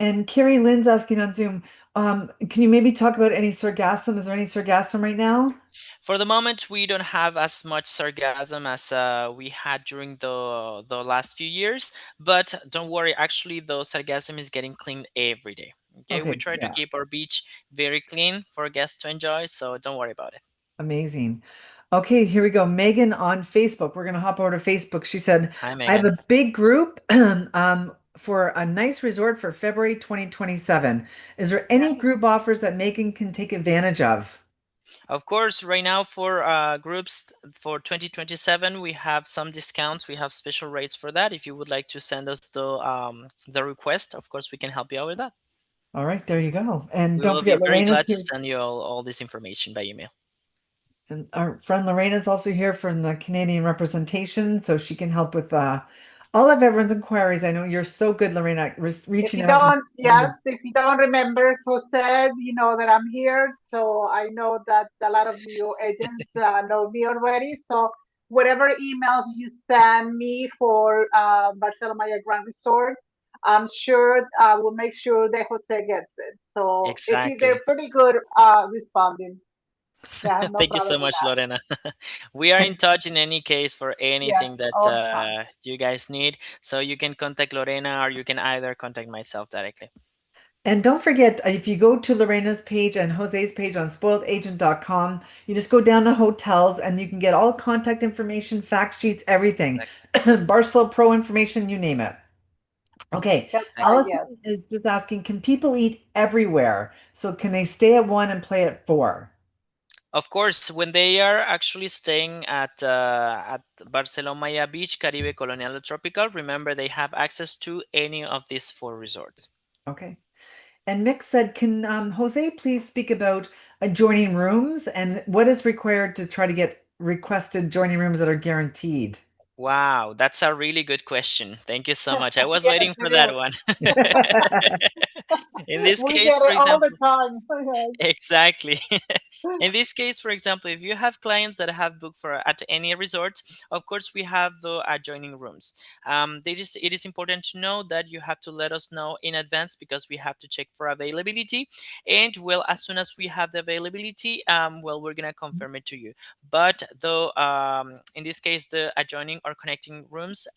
[SPEAKER 1] And Carrie Lynn's asking on Zoom, can you maybe talk about any sargassum? Is there any sargassum right now?
[SPEAKER 3] For the moment, we don't have as much sarcasm as we had during the last few years, but don't worry. Actually, the sarcasm is getting cleaned every day. Okay, we
[SPEAKER 1] Okay,
[SPEAKER 3] try to
[SPEAKER 1] yeah,
[SPEAKER 3] keep our beach very clean for guests to enjoy, so don't worry about it.
[SPEAKER 1] amazing. Okay, here we go. Megan on Facebook. We're gonna hop over to Facebook. She said,
[SPEAKER 3] Hi,
[SPEAKER 1] I have
[SPEAKER 3] Megan.
[SPEAKER 1] a big group for a nice resort for February 2027. Is there
[SPEAKER 2] Yeah.
[SPEAKER 1] any group offers that Megan can take advantage of?
[SPEAKER 3] Of course, right now for groups for 2027, we have some discounts. We have special rates for that. If you would like to send us the request, of course, we can help you out with that.
[SPEAKER 1] All right, there you go. And
[SPEAKER 3] We
[SPEAKER 1] don't
[SPEAKER 3] will be
[SPEAKER 1] forget,
[SPEAKER 3] very
[SPEAKER 1] Lorena's
[SPEAKER 3] glad to
[SPEAKER 1] here.
[SPEAKER 3] send you all this information by email.
[SPEAKER 1] And our friend Lorena's also here from the Canadian representation, so she can help with all of everyone's inquiries. I know you're so good, Lorena,
[SPEAKER 2] If
[SPEAKER 1] reaching
[SPEAKER 2] you
[SPEAKER 1] out.
[SPEAKER 2] don't, yes, if you don't remember, so said, you know that I'm here. So I know that a lot of you agents know me already. So whatever emails you send me for Barcelona Maya Grand Resort, I'm sure I will make sure that Jose gets it. So they're
[SPEAKER 3] Exactly.
[SPEAKER 2] pretty good responding. Yeah, no
[SPEAKER 3] Thank you
[SPEAKER 2] problem
[SPEAKER 3] so
[SPEAKER 2] with
[SPEAKER 3] much,
[SPEAKER 2] that.
[SPEAKER 3] Lorena. We are in touch in any case for
[SPEAKER 2] Yes,
[SPEAKER 3] anything that
[SPEAKER 2] all the time.
[SPEAKER 3] you guys need. So you can contact Lorena or you can either contact myself directly.
[SPEAKER 1] And don't forget, if you go to Lorena's page and Jose's page on spoiledagent.com, you just go down to hotels and you can get all contact information, fact sheets, everything.
[SPEAKER 3] Exactly.
[SPEAKER 1] Barcelona Pro information, you name it. Okay,
[SPEAKER 2] That's right.
[SPEAKER 1] Allison
[SPEAKER 2] Yes.
[SPEAKER 1] is just asking, can people eat everywhere? So can they stay at one and play at four?
[SPEAKER 3] Of course, when they are actually staying at Barceló Maya Beach, Caribe Colonial or Tropical, remember they have access to any of these four resorts.
[SPEAKER 1] Okay. And Mick said, can Jose please speak about adjoining rooms and what is required to try to get requested joining rooms that are guaranteed?
[SPEAKER 3] Wow, that's a really good question. Thank you so much. I was
[SPEAKER 2] Yes,
[SPEAKER 3] waiting for
[SPEAKER 2] it
[SPEAKER 3] that
[SPEAKER 2] is.
[SPEAKER 3] one. In this
[SPEAKER 2] We
[SPEAKER 3] case,
[SPEAKER 2] get
[SPEAKER 3] for
[SPEAKER 2] it all the
[SPEAKER 3] example,
[SPEAKER 2] time.
[SPEAKER 3] exactly. In this case, for example, if you have clients that have booked for at any resort, of course we have the adjoining rooms. It is important to know that you have to let us know in advance because we have to check for availability. And well, as soon as we have the availability, well, we're gonna confirm it to you. But though, in this case, the adjoining or connecting rooms,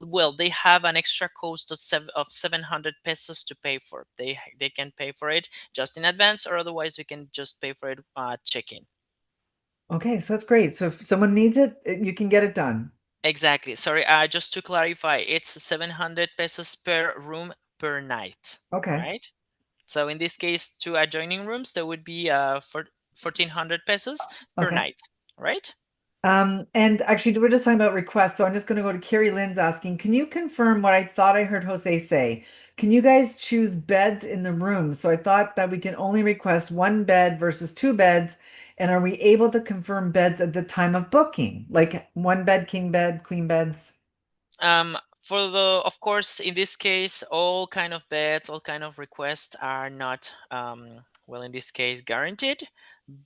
[SPEAKER 3] well, they have an extra cost of 700 pesos to pay for. They can pay for it just in advance, or otherwise you can just pay for it check-in.
[SPEAKER 1] Okay, so that's great. So if someone needs it, you can get it done.
[SPEAKER 3] Exactly. Sorry, just to clarify, it's 700 pesos per room per night,
[SPEAKER 1] Okay,
[SPEAKER 3] right? So in this case, two adjoining rooms, there would be for 1400 pesos per
[SPEAKER 1] okay.
[SPEAKER 3] night, right?
[SPEAKER 1] And actually, we're just talking about requests. So I'm just going to go to Carrie Lynn's asking, can you confirm what I thought I heard Jose say? Can you guys choose beds in the room? So I thought that we can only request one bed versus two beds. And are we able to confirm beds at the time of booking? Like one bed, king bed, queen beds?
[SPEAKER 3] For the, of course, in this case, all kind of beds, all kind of requests are not, well, in this case, guaranteed,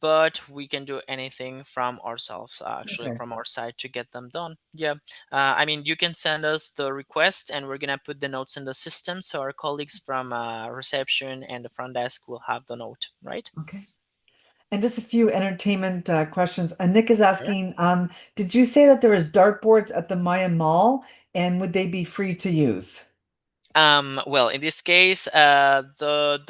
[SPEAKER 3] but we can do anything from ourselves, actually,
[SPEAKER 1] Okay.
[SPEAKER 3] from our side to get them done. Yeah. I mean, you can send us the request and we're gonna put the notes in the system so our colleagues from reception and the front desk will have the note, right?
[SPEAKER 1] Okay. And just a few entertainment questions. Nick is
[SPEAKER 3] Sure.
[SPEAKER 1] asking, did you say that there was dartboards at the Maya Mall and would they be free to use?
[SPEAKER 3] Well, in this case, the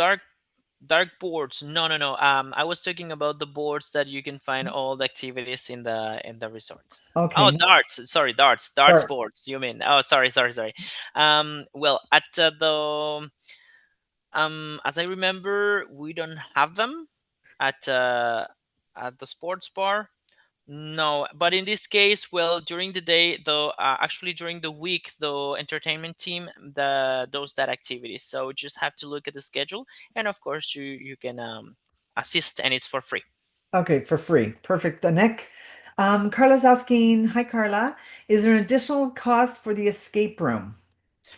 [SPEAKER 3] dark boards. No, no, no. I was talking about the boards that you can find all the activities in the resort.
[SPEAKER 1] Okay,
[SPEAKER 3] Oh,
[SPEAKER 1] no
[SPEAKER 3] darts. Sorry, darts
[SPEAKER 1] darts.
[SPEAKER 3] boards. You mean? Oh, sorry. Well, at the as I remember, we don't have them at uh at the sports bar. No, but in this case, well, during the day, though, actually during the week, the entertainment team does that activity. So just have to look at the schedule, and of course, you can assist, and it's for free.
[SPEAKER 1] Okay, for free. Perfect. The Nick. Carla's asking, hi Carla, is there an additional cost for the escape room?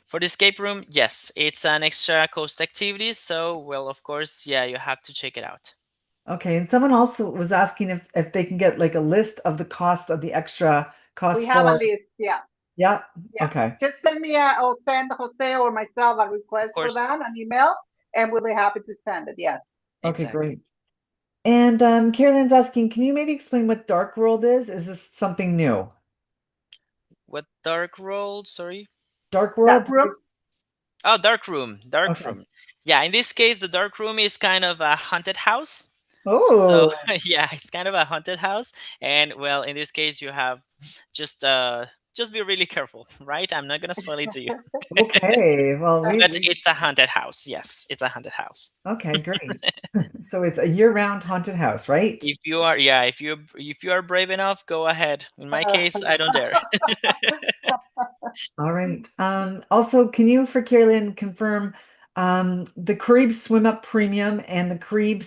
[SPEAKER 3] For the escape room, yes, it's an extra cost activity. So, well, of course, yeah, you have to check it out.
[SPEAKER 1] Okay, and someone also was asking if they can get like a list of the cost of the extra
[SPEAKER 2] We
[SPEAKER 1] cost
[SPEAKER 2] have a
[SPEAKER 1] for,
[SPEAKER 2] list. Yeah.
[SPEAKER 1] yeah,
[SPEAKER 2] Yeah.
[SPEAKER 1] okay.
[SPEAKER 2] Just send me or send Jose or myself a
[SPEAKER 3] Of
[SPEAKER 2] request for
[SPEAKER 3] course,
[SPEAKER 2] that, an email, and we'll be happy to send it. Yes.
[SPEAKER 1] Okay,
[SPEAKER 3] exactly.
[SPEAKER 1] great. And Carolyn's asking, can you maybe explain what Dark World is? Is this something new?
[SPEAKER 3] What dark road? Sorry.
[SPEAKER 1] Dark
[SPEAKER 2] Dark
[SPEAKER 1] World?
[SPEAKER 2] room.
[SPEAKER 3] Oh, dark room, dark
[SPEAKER 1] Okay.
[SPEAKER 3] room. Yeah, in this case, the dark room is kind of a haunted house. So
[SPEAKER 1] Oh,
[SPEAKER 3] yeah, it's kind of a haunted house, and well, in this case, you have just uh just be really careful, right? I'm not gonna spoil it to you,
[SPEAKER 1] okay. Well,
[SPEAKER 3] but it's a haunted house. Yes, it's a haunted house.
[SPEAKER 1] okay, great. So it's a year-round haunted house, right?
[SPEAKER 3] If you are, yeah, if you are brave enough, go ahead. In my case, I don't dare.
[SPEAKER 1] All right. Also, can you for Carolyn confirm the Caribe Swim Up Premium and the Caribe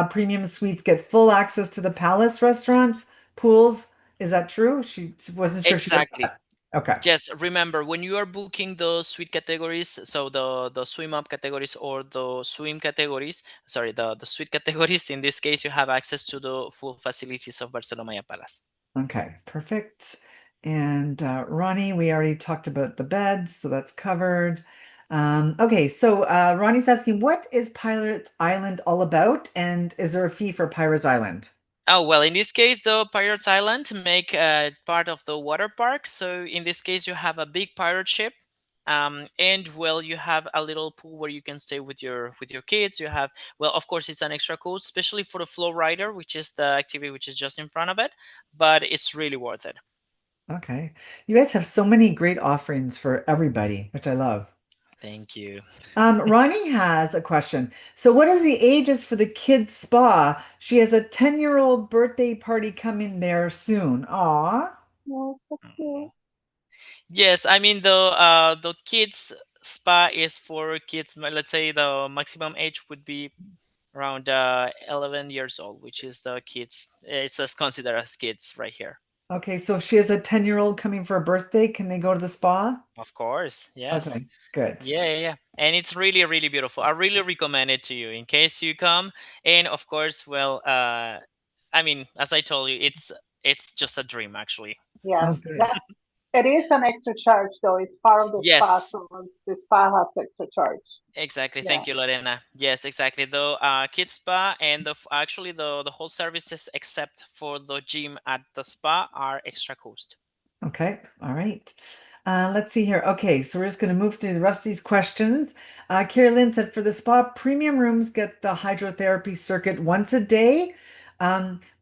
[SPEAKER 1] Premium Suites get full access to the Palace restaurants, pools? Is that true? She wasn't sure she got
[SPEAKER 3] Exactly.
[SPEAKER 1] that. Okay.
[SPEAKER 3] Yes, remember when you are booking the suite categories, so the swim up categories or the swim categories, sorry, the suite categories, in this case, you have access to the full facilities of Barcelona Maya Palace.
[SPEAKER 1] Okay, perfect. And Ronnie, we already talked about the beds, so that's covered. Okay, so Ronnie's asking, what is Pirates Island all about? And is there a fee for Pirates Island?
[SPEAKER 3] Oh, well, in this case, the Pirates Island make part of the water park. So in this case, you have a big pirate ship. And well, you have a little pool where you can stay with your kids. You have, well, of course, it's an extra cost, especially for the flow rider, which is the activity which is just in front of it. But it's really worth it.
[SPEAKER 1] Okay. You guys have so many great offerings for everybody, which I love.
[SPEAKER 3] Thank you.
[SPEAKER 1] Ronnie has a question. So, what is the ages for the kids' spa? She has a 10-year-old birthday party coming there soon. Aw.
[SPEAKER 2] Oh, so cute.
[SPEAKER 3] Yes, I mean the kids spa is for kids. Let's say the maximum age would be around 11 years old, which is the kids. It's as considered as kids right here.
[SPEAKER 1] Okay, so if she has a 10-year-old coming for a birthday, can they go to the spa?
[SPEAKER 3] Of course, yes.
[SPEAKER 1] Okay, good.
[SPEAKER 3] Yeah. And it's really, really beautiful. I really recommend it to you in case you come. And of course, well, I mean, as I told you, it's just a dream, actually.
[SPEAKER 2] Yes,
[SPEAKER 1] Oh, good.
[SPEAKER 2] that it is an extra charge though. It's part of the spa,
[SPEAKER 3] Yes,
[SPEAKER 2] so the spa has extra charge.
[SPEAKER 3] exactly.
[SPEAKER 2] Yeah.
[SPEAKER 3] Thank you, Lorena. Yes, exactly. The kids spa and actually the whole services except for the gym at the spa are extra cost.
[SPEAKER 1] Okay, all right. Let's see here. Okay, so we're just going to move through the rest of these questions. Carrie Lynn said for the spa, premium rooms get the hydrotherapy circuit once a day.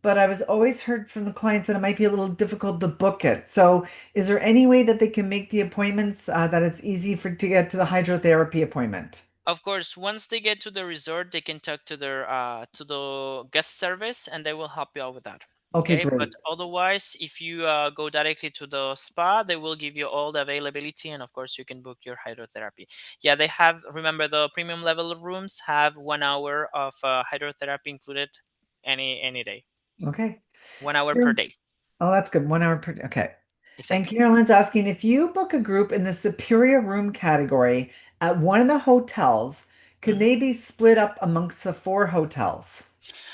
[SPEAKER 1] But I was always heard from the clients that it might be a little difficult to book it. So, is there any way that they can make the appointments that it's easy for to get to the hydrotherapy appointment?
[SPEAKER 3] Of course, once they get to the resort, they can talk to the guest service, and they will help you out with that.
[SPEAKER 1] Okay,
[SPEAKER 3] Okay, but
[SPEAKER 1] great.
[SPEAKER 3] otherwise, if you go directly to the spa, they will give you all the availability, and of course, you can book your hydrotherapy. Yeah, they have. Remember, the premium level rooms have 1 hour of hydrotherapy included any day.
[SPEAKER 1] Okay.
[SPEAKER 3] 1 hour per
[SPEAKER 1] Sure.
[SPEAKER 3] day.
[SPEAKER 1] Oh, that's good. 1 hour per. Okay. And
[SPEAKER 3] Exactly.
[SPEAKER 1] Carolyn's asking if you book a group in the superior room category at one of the hotels, can
[SPEAKER 3] Mhm.
[SPEAKER 1] they be split up amongst the four hotels?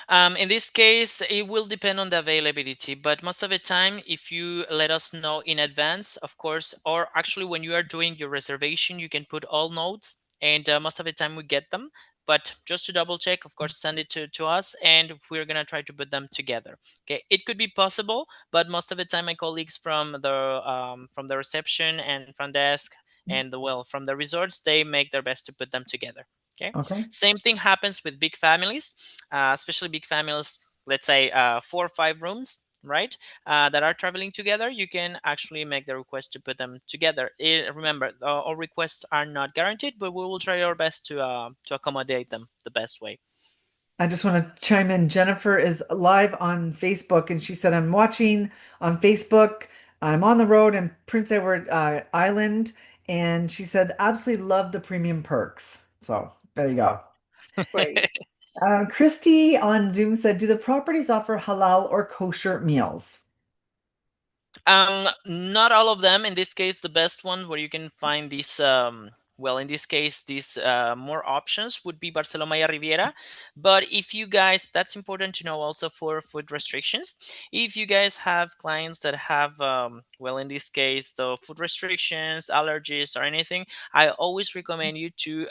[SPEAKER 3] In this case, it will depend on the availability, but most of the time, if you let us know in advance, of course, or actually when you are doing your reservation, you can put all notes, and most of the time we get them. But just to double check, of course, send it to us, and we're gonna try to put them together. Okay, it could be possible, but most of the time, my colleagues from the reception and front desk and well from the resorts, they make their best to put them together. Okay,
[SPEAKER 1] Okay.
[SPEAKER 3] same thing happens with big families, especially big families, let's say 4 or 5 rooms, right? That are traveling together, you can actually make the request to put them together. Remember, all requests are not guaranteed, but we will try our best to accommodate them the best way.
[SPEAKER 1] I just want to chime in. Jennifer is live on Facebook and she said, I'm watching on Facebook. I'm on the road in Prince Edward Island. And she said, absolutely love the premium perks. So there you go.
[SPEAKER 2] Great.
[SPEAKER 1] Christy on Zoom said, do the properties offer halal or kosher meals?
[SPEAKER 3] Not all of them. In this case, the best one where you can find these, well, in this case, these more options would be Barceló Maya Riviera. But if you guys, that's important to know also for food restrictions. If you guys have clients that have, well, in this case, the food restrictions, allergies, or anything, I always recommend you to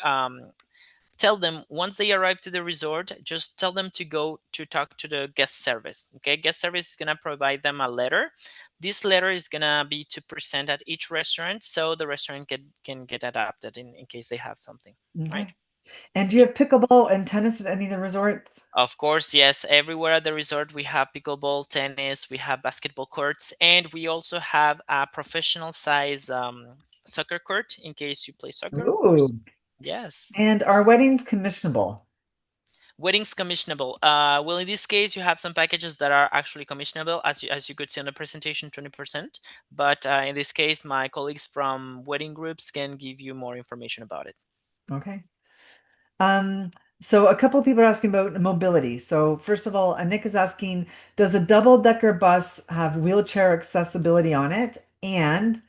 [SPEAKER 3] tell them once they arrive to the resort, just tell them to go to talk to the guest service. Okay, guest service is going to provide them a letter. This letter is going to be to present at each restaurant, so the restaurant can get adapted in case they have something, right?
[SPEAKER 1] Okay. And do you
[SPEAKER 3] Yeah.
[SPEAKER 1] have pickleball and tennis at any of the resorts?
[SPEAKER 3] Of course, yes, everywhere at the resort we have pickleball, tennis, we have basketball courts, and we also have a professional size soccer court in case you play soccer, of course.
[SPEAKER 1] Ooh.
[SPEAKER 3] Yes.
[SPEAKER 1] And are weddings commissionable?
[SPEAKER 3] Weddings commissionable. Well, in this case, you have some packages that are actually commissionable, as you could see on the presentation, 20%. But in this case, my colleagues from wedding groups can give you more information about it.
[SPEAKER 1] Okay. Um, so a couple of people are asking about mobility. So first of all, Nick is asking, does a double-decker bus have wheelchair accessibility on it? And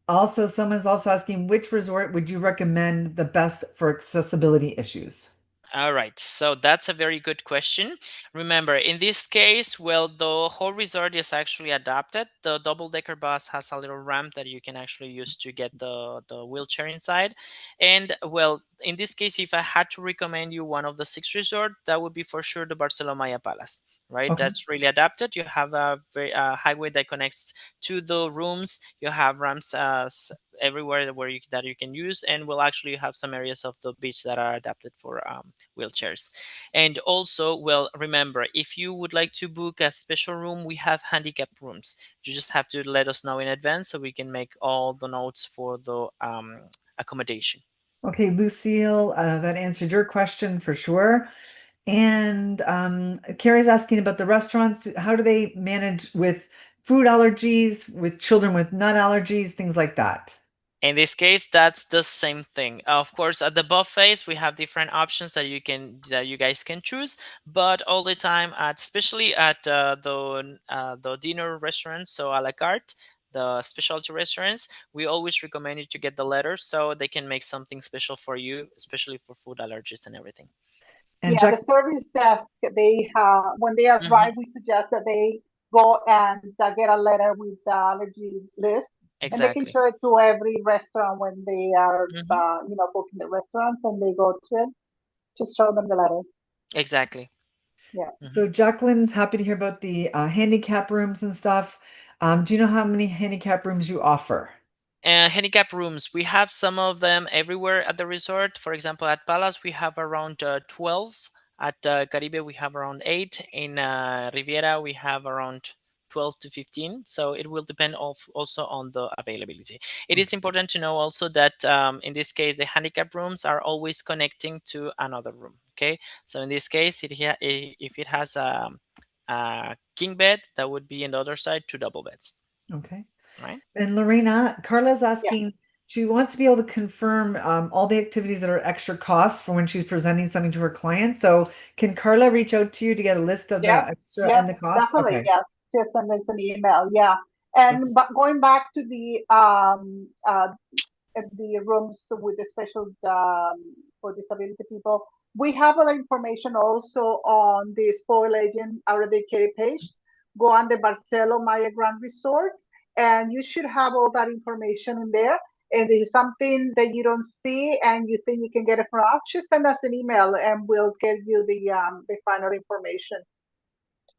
[SPEAKER 1] also someone's also asking, which resort would you recommend the best for accessibility issues?
[SPEAKER 3] All right, so that's a very good question. Remember, in this case, well, the whole resort is actually adapted. The double-decker bus has a little ramp that you can actually use to get the wheelchair inside. And well, in this case, if I had to recommend you one of the six resort, that would be for sure the Barceló Maya Palace, right?
[SPEAKER 1] Okay.
[SPEAKER 3] That's really adapted. You have a very highway that connects to the rooms. You have ramps everywhere where that you can use, and we'll actually have some areas of the beach that are adapted for wheelchairs. And also, well, remember, if you would like to book a special room, we have handicap rooms. You just have to let us know in advance so we can make all the notes for the accommodation.
[SPEAKER 1] Okay, Lucille, that answered your question for sure. And Carrie's asking about the restaurants. How do they manage with food allergies, with children with nut allergies, things like that?
[SPEAKER 3] In this case, that's the same thing. Of course, at the buffets, we have different options that you guys can choose. But all the time, especially at the dinner restaurants, so a la carte, the specialty restaurants, we always recommend you to get the letter so they can make something special for you, especially for food allergies and everything.
[SPEAKER 1] And
[SPEAKER 2] Yeah,
[SPEAKER 1] Jack,
[SPEAKER 2] the service desk, they when they arrive,
[SPEAKER 3] Hmm.
[SPEAKER 2] we suggest that they go and get a letter with the allergy list, and they can
[SPEAKER 3] Exactly.
[SPEAKER 2] show it to every restaurant when they are,
[SPEAKER 3] Hmm.
[SPEAKER 2] booking the restaurants and they go to it. Just show them the letter.
[SPEAKER 3] Exactly.
[SPEAKER 2] Yeah.
[SPEAKER 3] Hmm.
[SPEAKER 1] so Jacqueline's happy to hear about the handicap rooms and stuff. Do you know how many handicap rooms you offer?
[SPEAKER 3] Handicap rooms, we have some of them everywhere at the resort. For example, at Palace, we have around 12. At Caribe, we have around 8. In Riviera, we have around 12 to 15. So it will depend also on the availability. It is important to know also that in this case, the handicap rooms are always connecting to another room. Okay. So in this case, if it has a king bed, that would be in the other side, two double beds.
[SPEAKER 1] Okay.
[SPEAKER 3] Right.
[SPEAKER 1] And Lorena, Carla's
[SPEAKER 2] Yeah.
[SPEAKER 1] asking, she wants to be able to confirm all the activities that are extra costs for when she's presenting something to her client. So can Carla reach out to you to get a list of the
[SPEAKER 2] Yes.
[SPEAKER 1] extra
[SPEAKER 2] Yes.
[SPEAKER 1] and the costs?
[SPEAKER 2] Definitely.
[SPEAKER 1] Okay.
[SPEAKER 2] Yes. Just send us an email. Yeah. And but going back to the rooms with the special for disability people. We have our information also on the spoil agent our dedicated page. Go on the Barceló Maya Grand Resort, and you should have all that information in there. And if it's something that you don't see and you think you can get it from us, just send us an email and we'll get you the final information.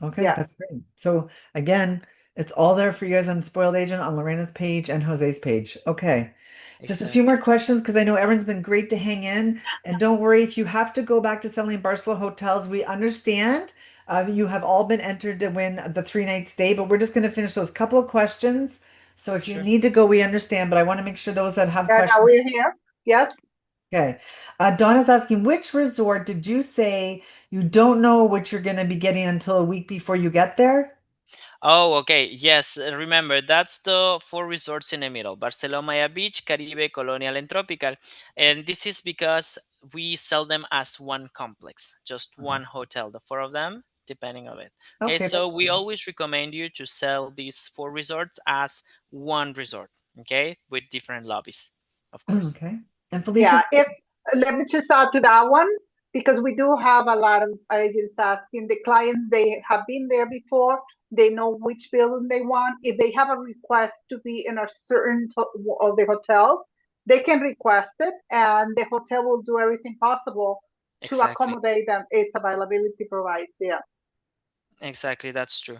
[SPEAKER 1] Okay,
[SPEAKER 2] Yes.
[SPEAKER 1] that's great. So again, it's all there for you guys on Spoiled Agent on Lorena's page and Jose's page. Okay. Just a few more
[SPEAKER 3] Exactly.
[SPEAKER 1] questions because I know everyone's been great to hang in. And don't worry if you have to go back to selling Barcelona hotels, we understand. You have all been entered to win the 3 night stay, but we're just going to finish those couple of questions. So if you
[SPEAKER 3] Sure.
[SPEAKER 1] need to go, we understand, but I want to make sure those that have
[SPEAKER 2] And
[SPEAKER 1] questions.
[SPEAKER 2] we're here. Yes.
[SPEAKER 1] Okay. Donna's asking, which resort did you say you don't know what you're going to be getting until a week before you get there?
[SPEAKER 3] Oh, okay. Yes, remember that's the four resorts in the middle: Barceló Maya Beach, Caribe, Colonial, and Tropical. And this is because we sell them as one complex, just one hotel, the four of them, depending on it. Okay,
[SPEAKER 1] Okay,
[SPEAKER 3] so
[SPEAKER 1] that's
[SPEAKER 3] we always recommend you to sell these four resorts as one resort, okay, with different lobbies, of course.
[SPEAKER 1] okay. And
[SPEAKER 2] Yeah,
[SPEAKER 1] Felicia's,
[SPEAKER 2] if let me just add to that one because we do have a lot of agents asking the clients they have been there before, they know which building they want. If they have a request to be in a certain of the hotels, they can request it, and the hotel will do everything possible to
[SPEAKER 3] Exactly.
[SPEAKER 2] accommodate them. Its availability provides. Yeah.
[SPEAKER 3] Exactly. That's true.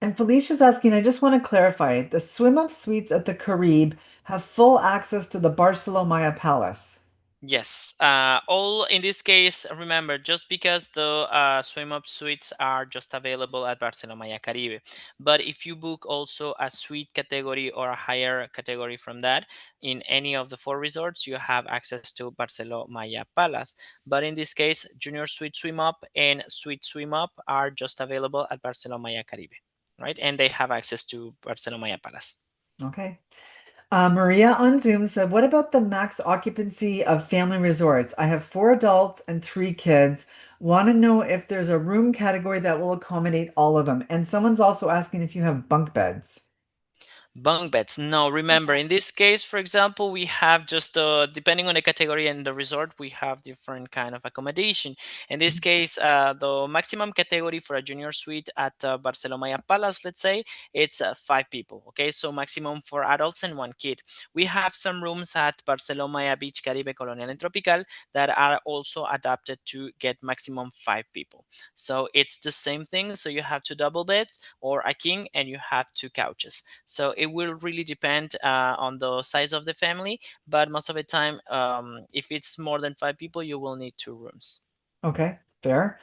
[SPEAKER 1] and Felicia's asking, I just want to clarify, the swim up suites at the Caribe have full access to the Barceló Maya Palace.
[SPEAKER 3] Yes, all in this case, remember, just because the swim up suites are just available at Barceló Maya Caribe, but if you book also a suite category or a higher category from that in any of the four resorts, you have access to Barceló Maya Palace. But in this case, Junior Suite Swim Up and Suite Swim Up are just available at Barceló Maya Caribe, right? And they have access to Barceló Maya Palace.
[SPEAKER 1] Okay. Maria on Zoom said, what about the max occupancy of family resorts? I have 4 adults and 3 kids. Want to know if there's a room category that will accommodate all of them. And someone's also asking if you have bunk beds.
[SPEAKER 3] Bunk beds. No, remember, in this case, for example, we have just depending on the category and the resort, we have different kind of accommodation. In this case, the maximum category for a junior suite at Barceló Maya Palace, let's say, it's 5 people. Okay, so maximum for adults and 1 kid. We have some rooms at Barceló Maya Beach, Caribe, Colonial, and Tropical that are also adapted to get maximum 5 people. So it's the same thing. So you have 2 double beds or a king, and you have 2 couches. So it will really depend on the size of the family, but most of the time, if it's more than 5 people, you will need 2 rooms.
[SPEAKER 1] Okay, fair.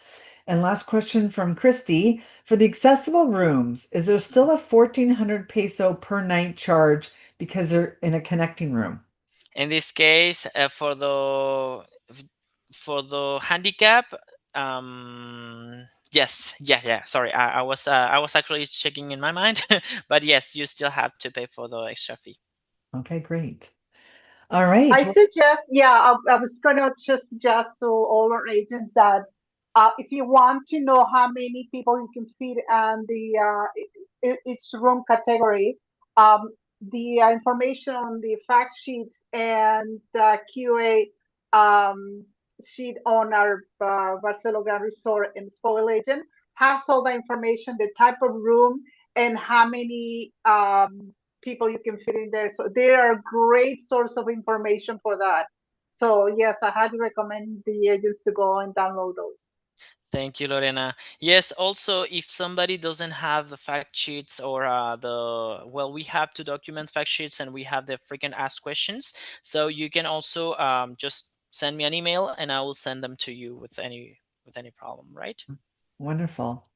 [SPEAKER 1] And last question from Christy. For the accessible rooms, is there still a 1400 peso per night charge because they're in a connecting room?
[SPEAKER 3] In this case, for the handicap, yes, yeah. Sorry, I was actually checking in my mind, but yes, you still have to pay for the extra fee.
[SPEAKER 1] Okay, great. All right.
[SPEAKER 2] I
[SPEAKER 1] Well,
[SPEAKER 2] suggest, yeah, I was going to just suggest to all our agents that if you want to know how many people you can feed and each room category, um, the information on the fact sheets and QA um, sheet on our Barceló Grand Resort and Spoil Agent has all the information, the type of room, and how many people you can fit in there. So they are a great source of information for that. So yes, I highly recommend the agents to go and download those.
[SPEAKER 3] Thank you, Lorena. Yes, also, if somebody doesn't have the fact sheets or well, we have to document fact sheets and we have the frequent asked questions. So you can also just send me an email and I will send them to you with any problem, right?
[SPEAKER 1] wonderful.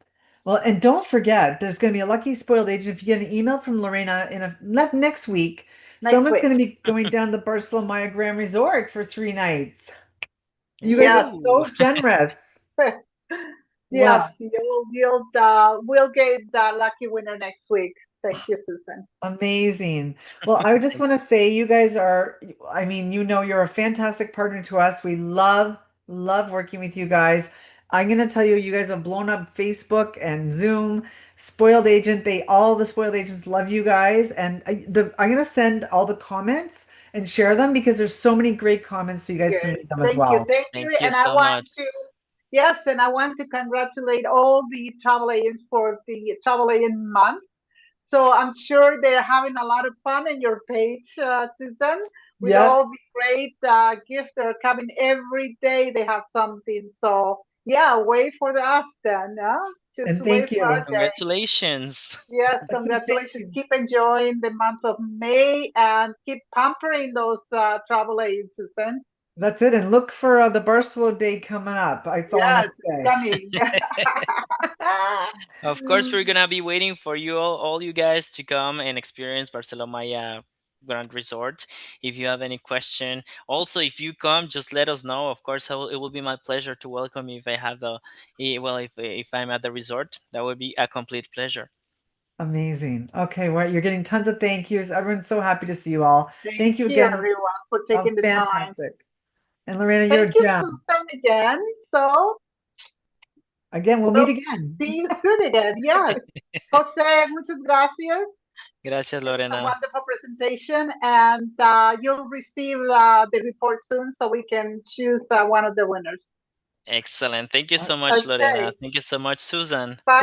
[SPEAKER 1] Well, and don't forget, there's going to be a lucky spoiled agent. If you get an email from Lorena in next week,
[SPEAKER 2] Next
[SPEAKER 1] someone's
[SPEAKER 2] week.
[SPEAKER 1] going to be going down the Barceló Maya Grand Resort for 3 nights. You guys are
[SPEAKER 2] Yes.
[SPEAKER 3] Ooh.
[SPEAKER 1] so generous.
[SPEAKER 2] Yes,
[SPEAKER 1] Wow.
[SPEAKER 2] we'll get the lucky winner next week. Thank you, Susan.
[SPEAKER 1] Amazing. Well, I just want to say you guys are, I mean, you're a fantastic partner to us. We love working with you guys. I'm going to tell you, you guys have blown up Facebook and Zoom. Spoiled Agent, all the Spoiled Agents love you guys. And I'm going to send all the comments and share them because there's so many great comments, so you guys can
[SPEAKER 2] Good.
[SPEAKER 1] read them as well.
[SPEAKER 2] Thank
[SPEAKER 3] Thank
[SPEAKER 2] you.
[SPEAKER 3] you
[SPEAKER 2] And I
[SPEAKER 3] so
[SPEAKER 2] want
[SPEAKER 3] much.
[SPEAKER 2] to, yes, and I want to congratulate all the travel agents for the travel agent month. So I'm sure they're having a lot of fun in your page, Susan, with
[SPEAKER 1] Yep.
[SPEAKER 2] all the great gifts that are coming every day. They have something. So yeah, wait for the us then. Just
[SPEAKER 1] And
[SPEAKER 2] wait
[SPEAKER 1] thank
[SPEAKER 2] for our
[SPEAKER 1] you.
[SPEAKER 2] day.
[SPEAKER 3] Congratulations.
[SPEAKER 2] Yes,
[SPEAKER 1] That's it. Thank
[SPEAKER 2] congratulations.
[SPEAKER 1] you.
[SPEAKER 2] Keep enjoying the month of May and keep pampering those travel agents, Susan.
[SPEAKER 1] That's it. And look for the Barcelona Day coming up. That's all I'm going
[SPEAKER 2] Yes,
[SPEAKER 1] to say.
[SPEAKER 2] coming.
[SPEAKER 3] Of course, we're gonna be waiting for all you guys to come and experience Barceló Maya Grand Resort. If you have any question, also if you come, just let us know. Of course, it will be my pleasure to welcome you if I have well, if I'm at the resort, that would be a complete pleasure.
[SPEAKER 1] Amazing. Okay, well, you're getting tons of thank yous. Everyone's so happy to see you all.
[SPEAKER 2] Thank
[SPEAKER 1] Thank you
[SPEAKER 2] you,
[SPEAKER 1] again.
[SPEAKER 2] everyone, for
[SPEAKER 1] Oh,
[SPEAKER 2] taking the time.
[SPEAKER 1] fantastic. And Lorena, you're
[SPEAKER 2] Thank
[SPEAKER 1] a
[SPEAKER 2] you,
[SPEAKER 1] gem.
[SPEAKER 2] Susan, again. So
[SPEAKER 1] Again, we'll meet
[SPEAKER 2] we'll
[SPEAKER 1] again.
[SPEAKER 2] see you soon again. Yes. Jose, muchas gracias.
[SPEAKER 3] Gracias,
[SPEAKER 2] It was a
[SPEAKER 3] Lorena.
[SPEAKER 2] wonderful presentation, and you'll receive the report soon so we can choose one of the winners.
[SPEAKER 3] Excellent. Thank you so much, Lorena.
[SPEAKER 2] Okay.
[SPEAKER 3] Thank you so much, Susan.
[SPEAKER 2] Bye.